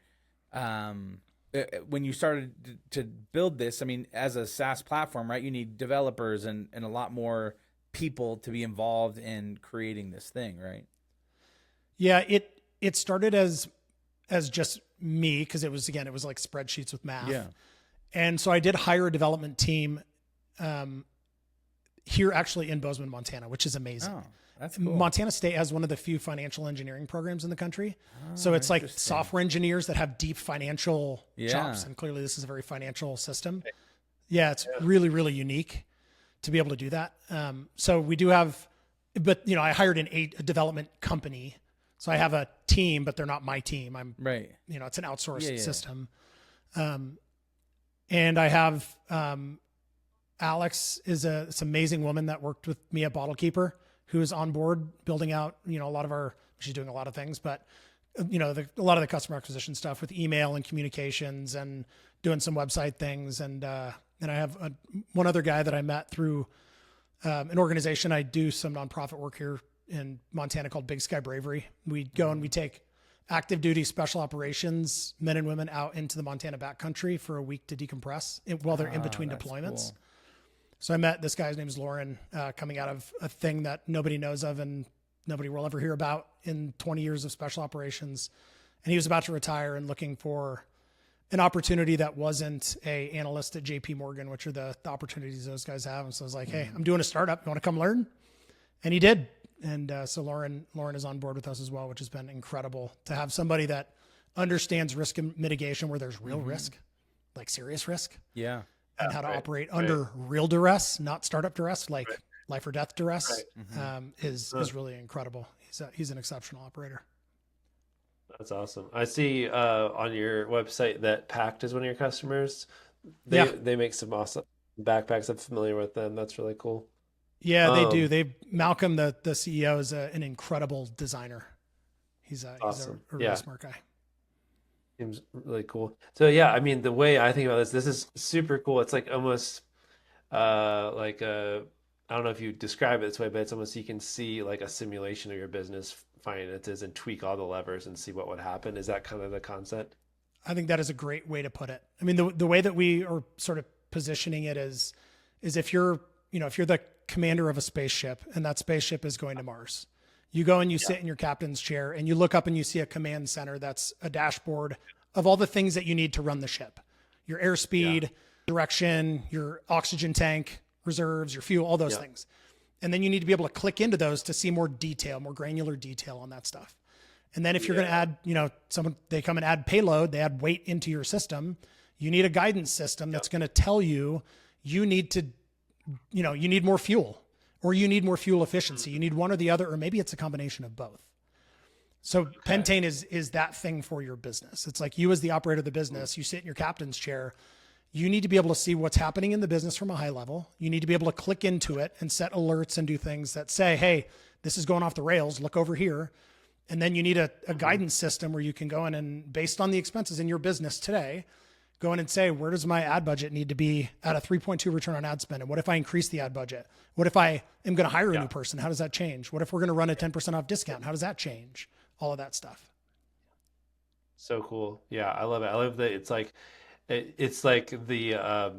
when you started to build this? I mean, as a SaaS platform, right, you need developers and a lot more people to be involved in creating this thing, right? Yeah, it started as just me, because it was like spreadsheets with math. Yeah. And so I did hire a development team here actually in Bozeman, Montana, which is amazing. Oh, that's cool. Montana State has one of the few financial engineering programs in the country. So it's like software engineers that have deep financial chops. And clearly this is a very financial system. Yeah, it's really, really unique to be able to do that. So we do have, but I hired a development company. So I have a team, but they're not my team. I'm right. It's an outsourced system. And I have, Alex is this amazing woman that worked with me at Bottlekeeper, who is on board building out, she's doing a lot of things, but a lot of the customer acquisition stuff with email and communications and doing some website things. And I have one other guy that I met through an organization. I do some nonprofit work here in Montana called Big Sky Bravery. We go and we take active duty special operations men and women out into the Montana backcountry for a week to decompress while they're in between deployments. Cool. So I met this guy, his name is Lauren, coming out of a thing that nobody knows of and nobody will ever hear about in 20 years of special operations. And he was about to retire and looking for an opportunity that wasn't a analyst at JP Morgan, which are the opportunities those guys have. And so I was like, hey, I'm doing a startup. You want to come learn? And he did. And so Lauren is on board with us as well, which has been incredible to have somebody that understands risk mitigation where there's real risk, like serious risk. Yeah. And how to operate under real duress, not startup duress, like life or death duress, is really incredible. He's an exceptional operator. That's awesome. I see on your website that Pact is one of your customers. They make some awesome backpacks. I'm familiar with them. That's really cool. Yeah, they do. Malcolm, the CEO, is an incredible designer. He's awesome. a really smart guy. Seems really cool. So yeah, I mean, the way I think about this is super cool. It's like almost like a, I don't know if you describe it this way, but it's almost, you can see like a simulation of your business finances and tweak all the levers and see what would happen. Is that kind of the concept? I think that is a great way to put it. I mean, the way that we are sort of positioning it is if you're the commander of a spaceship and that spaceship is going to Mars, you go and you sit in your captain's chair and you look up and you see a command center that's a dashboard of all the things that you need to run the ship. Your airspeed, direction, your oxygen tank, reserves, your fuel, all those things. And then you need to be able to click into those to see more detail, more granular detail on that stuff. And then if you're going to add, they come and add payload, they add weight into your system, you need a guidance system that's going to tell you need more fuel, or you need more fuel efficiency. You need one or the other, or maybe it's a combination of both. So Pentane is that thing for your business. It's like you as the operator of the business, you sit in your captain's chair. You need to be able to see what's happening in the business from a high level. You need to be able to click into it and set alerts and do things that say, hey, this is going off the rails, look over here. And then you need a guidance system where you can go in and, based on the expenses in your business today, go in and say, where does my ad budget need to be at a 3.2 return on ad spend? And what if I increase the ad budget? What if I am going to hire a new person? How does that change? What if we're going to run a 10% off discount? How does that change? All of that stuff. So cool. Yeah, I love it. I love that it's like the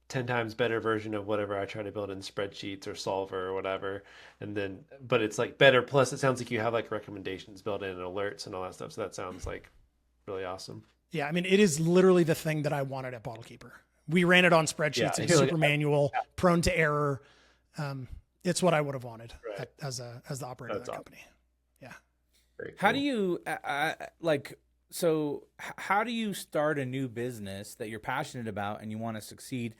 10 times better version of whatever I try to build in spreadsheets or Solver or whatever. And then, but it's like better. Plus it sounds like you have like recommendations built in and alerts and all that stuff. So that sounds like really awesome. Yeah. I mean, it is literally the thing that I wanted at Bottlekeeper. We ran it on spreadsheets. It's super manual, prone to error. It's what I would have wanted as the operator of that company. Yeah. Very cool. How do you how do you start a new business that you're passionate about and you want to succeed,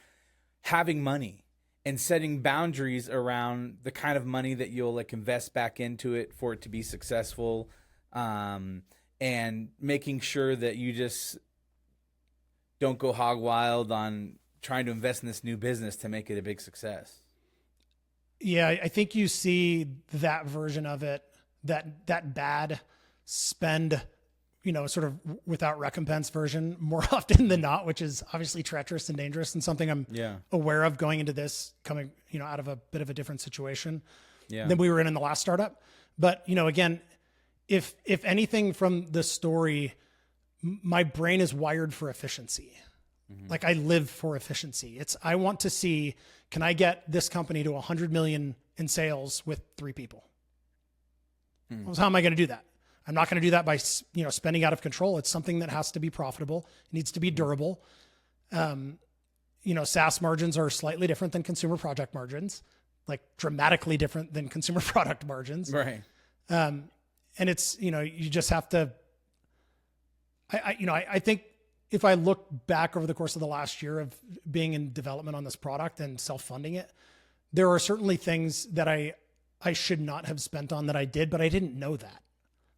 having money and setting boundaries around the kind of money that you'll like invest back into it for it to be successful, and making sure that you just don't go hog wild on trying to invest in this new business to make it a big success? Yeah, I think you see that version of it, that bad spend, sort of without recompense version more often than not, which is obviously treacherous and dangerous and something I'm aware of going into this, coming, out of a bit of a different situation than we were in the last startup. But, again, if anything from the story, my brain is wired for efficiency. Mm-hmm. Like I live for efficiency. I want to see, can I get this company to 100 million in sales with 3 people? Well, how am I going to do that? I'm not going to do that by, spending out of control. It's something that has to be profitable. It needs to be durable. SaaS margins are slightly different than consumer project margins, like dramatically different than consumer product margins. Right. And it's, you just have to, I think if I look back over the course of the last year of being in development on this product and self-funding it, there are certainly things that I should not have spent on that I did, but I didn't know that.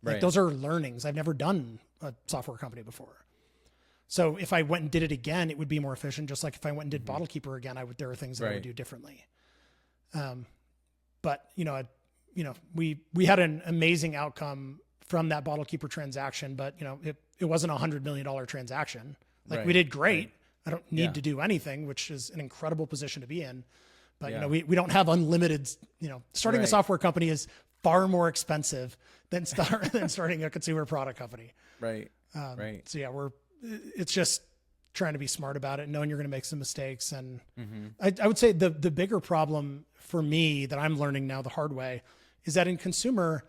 Like those are learnings. I've never done a software company before. So if I went and did it again, it would be more efficient. Just like if I went and did Bottlekeeper again, there are things that I would do differently. But we had an amazing outcome from that Bottlekeeper transaction, but it wasn't $100 million transaction. Like we did great. Right. I don't need to do anything, which is an incredible position to be in. But we don't have unlimited. Starting a software company is far more expensive than starting a consumer product company. Right. So it's just trying to be smart about it, knowing you're going to make some mistakes. And I would say the bigger problem for me that I'm learning now the hard way is that in consumer,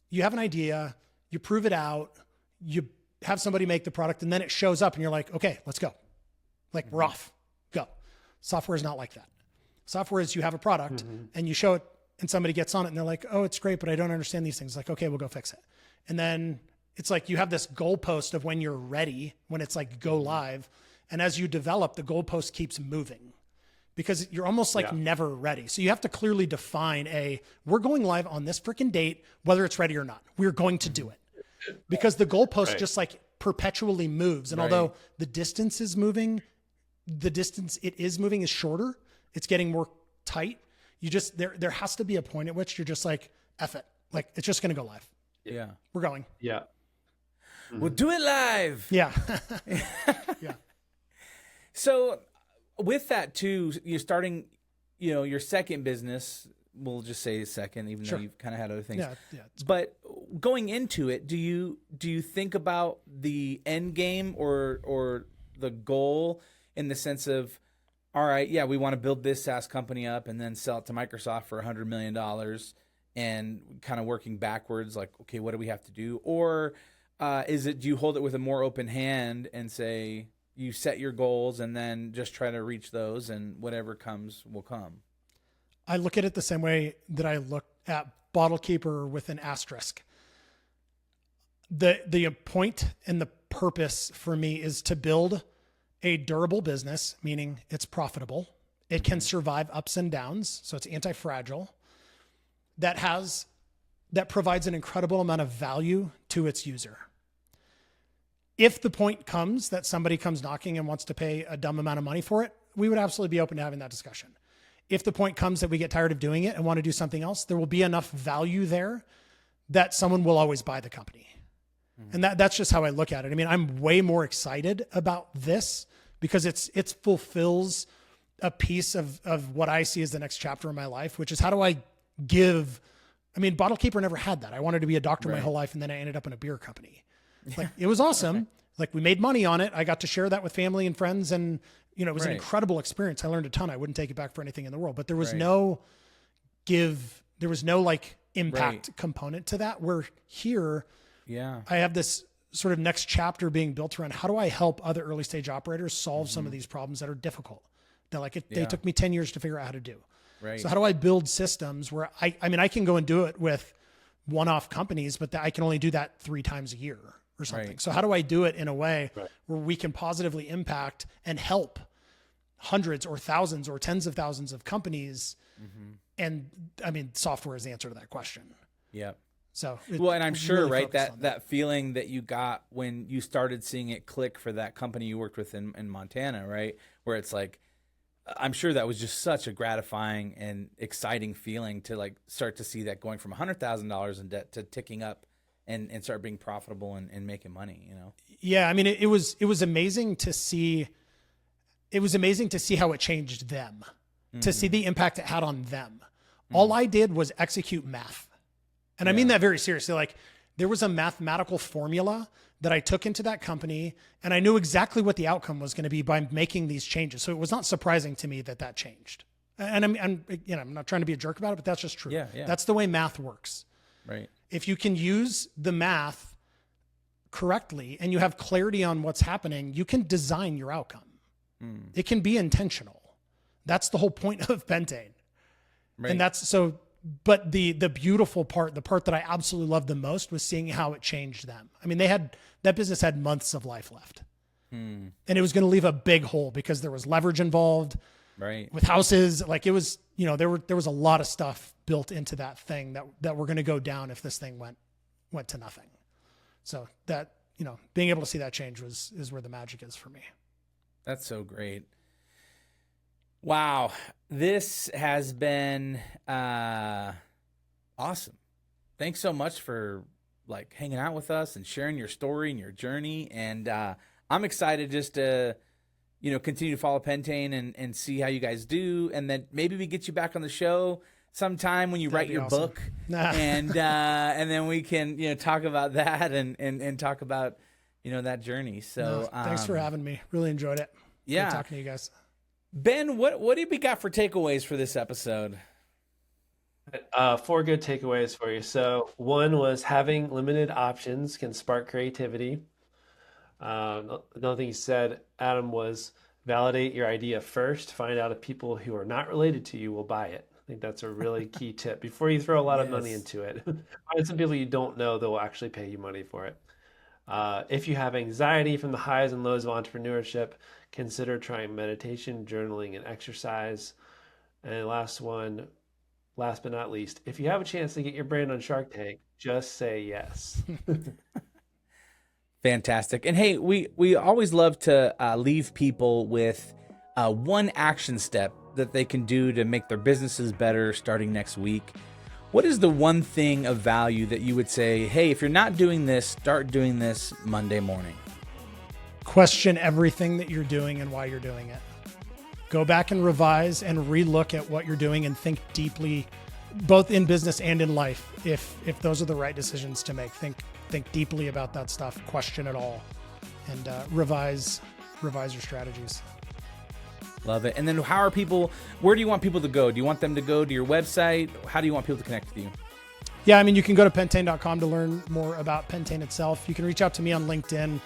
you have an idea, you prove it out, you have somebody make the product and then it shows up and you're like, okay, let's go. Like we're off, go. Software is not like that. Software is you have a product and you show it and somebody gets on it and they're like, oh, it's great, but I don't understand these things. Like, okay, we'll go fix it. And then it's like, you have this goalpost of when you're ready, when it's like go live. And as you develop, the goalpost keeps moving because you're almost like never ready. So you have to clearly define we're going live on this freaking date, whether it's ready or not, we're going to do it. Because the goalpost just like perpetually moves. And although the distance is moving, the distance it is moving is shorter. It's getting more tight. You just, there has to be a point at which you're just like, F it. Like, it's just going to go live. Yeah. We're going. Yeah. We'll do it live. Yeah. Yeah. So with that too, you're starting, your second business, we'll just say second, even though you've kind of had other things. Yeah. But going into it, do you think about the end game or the goal in the sense of, all right, yeah, we want to build this SaaS company up and then sell it to Microsoft for $100 million and kind of working backwards, like, okay, what do we have to do? Or do you hold it with a more open hand and say you set your goals and then just try to reach those and whatever comes will come? I look at it the same way that I look at Bottlekeeper with an asterisk. The point and the purpose for me is to build a durable business, meaning it's profitable. It can survive ups and downs. So it's anti-fragile. That provides an incredible amount of value to its user. If the point comes that somebody comes knocking and wants to pay a dumb amount of money for it, we would absolutely be open to having that discussion. If the point comes that we get tired of doing it and want to do something else, there will be enough value there that someone will always buy the company. And that's just how I look at it. I mean, I'm way more excited about this because it fulfills a piece of what I see as the next chapter of my life, which is how do I give. I mean, Bottlekeeper never had that. I wanted to be a doctor my whole life, and then I ended up in a beer company. Like, it was awesome. Like, we made money on it. I got to share that with family and friends, and it was an incredible experience. I learned a ton. I wouldn't take it back for anything in the world. But there was no like impact component to that. Where here, I have this sort of next chapter being built around how do I help other early stage operators solve some of these problems that are difficult, that they took me 10 years to figure out how to do. Right. So how do I build systems where I mean, I can go and do it with one-off companies, but I can only do that 3 times a year or something. Right. So how do I do it in a way where we can positively impact and help hundreds or thousands or tens of thousands of companies? And I mean, software is the answer to that question. Yeah. So and I'm sure, really that feeling that you got when you started seeing it click for that company you worked with in Montana, right? Where it's like, I'm sure that was just such a gratifying and exciting feeling to like start to see that going from $100,000 in debt to ticking up and start being profitable and making money, Yeah. I mean, it was amazing to see. It was amazing to see how it changed them, to see the impact it had on them. All I did was execute math. And I mean that very seriously. Like, there was a mathematical formula that I took into that company, and I knew exactly what the outcome was going to be by making these changes. So it was not surprising to me that changed. And I'm not trying to be a jerk about it, but that's just true. Yeah. That's the way math works. Right. If you can use the math correctly and you have clarity on what's happening, you can design your outcome. It can be intentional. That's the whole point of Pentane. Right. And that's so. But the beautiful part, the part that I absolutely loved the most, was seeing how it changed them. I mean, that business had months of life left, and it was going to leave a big hole because there was leverage involved, right? With houses, like it was, there was a lot of stuff built into that thing that were going to go down if this thing went to nothing. So that, being able to see that change is where the magic is for me. That's so great. Wow, this has been awesome. Thanks so much for like hanging out with us and sharing your story and your journey. And I'm excited just to, continue to follow Pentane and see how you guys do. And then maybe we get you back on the show sometime when you write your book, and then we can talk about that and talk about that journey. So thanks for having me. Really enjoyed it. Yeah, good talking to you guys. Ben, what do we got for takeaways for this episode? 4 good takeaways for you. So 1 was having limited options can spark creativity. Another thing he said, Adam, was validate your idea first. Find out if people who are not related to you will buy it. I think that's a really key tip. Before you throw a lot of money into it, find some people you don't know that will actually pay you money for it. If you have anxiety from the highs and lows of entrepreneurship, consider trying meditation, journaling, and exercise. And last but not least, if you have a chance to get your brand on Shark Tank, just say yes. Fantastic. And hey, we always love to leave people with one action step that they can do to make their businesses better starting next week. What is the one thing of value that you would say, hey, if you're not doing this, start doing this Monday morning? Question everything that you're doing and why you're doing it. Go back and revise and relook at what you're doing and think deeply, both in business and in life. If those are the right decisions to make, think deeply about that stuff, question it all, and revise your strategies. Love it. And then where do you want people to go? Do you want them to go to your website? How do you want people to connect with you? Yeah, I mean, you can go to Pentane.com to learn more about Pentane itself. You can reach out to me on LinkedIn.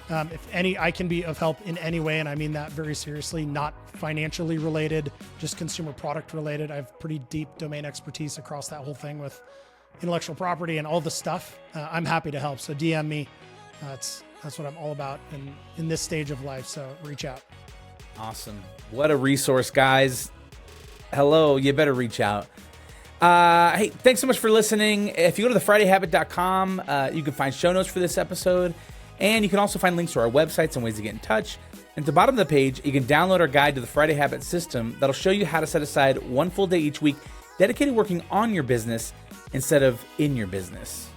I can be of help in any way, and I mean that very seriously, not financially related, just consumer product related. I have pretty deep domain expertise across that whole thing with intellectual property and all the stuff. I'm happy to help. So DM me. That's what I'm all about in this stage of life. So reach out. Awesome. What a resource, guys. Hello, you better reach out. Hey, thanks so much for listening. If you go to thefridayhabit.com, you can find show notes for this episode, and you can also find links to our websites and ways to get in touch. And at the bottom of the page, you can download our guide to the Friday Habit system that'll show you how to set aside one full day each week dedicated working on your business instead of in your business.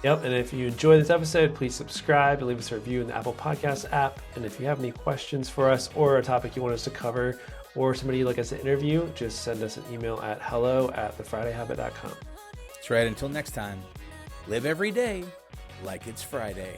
Yep, and if you enjoyed this episode, please subscribe and leave us a review in the Apple Podcasts app. And if you have any questions for us or a topic you want us to cover or somebody you'd like us to interview, just send us an email at hello@thefridayhabit.com. That's right. Until next time, live every day like it's Friday.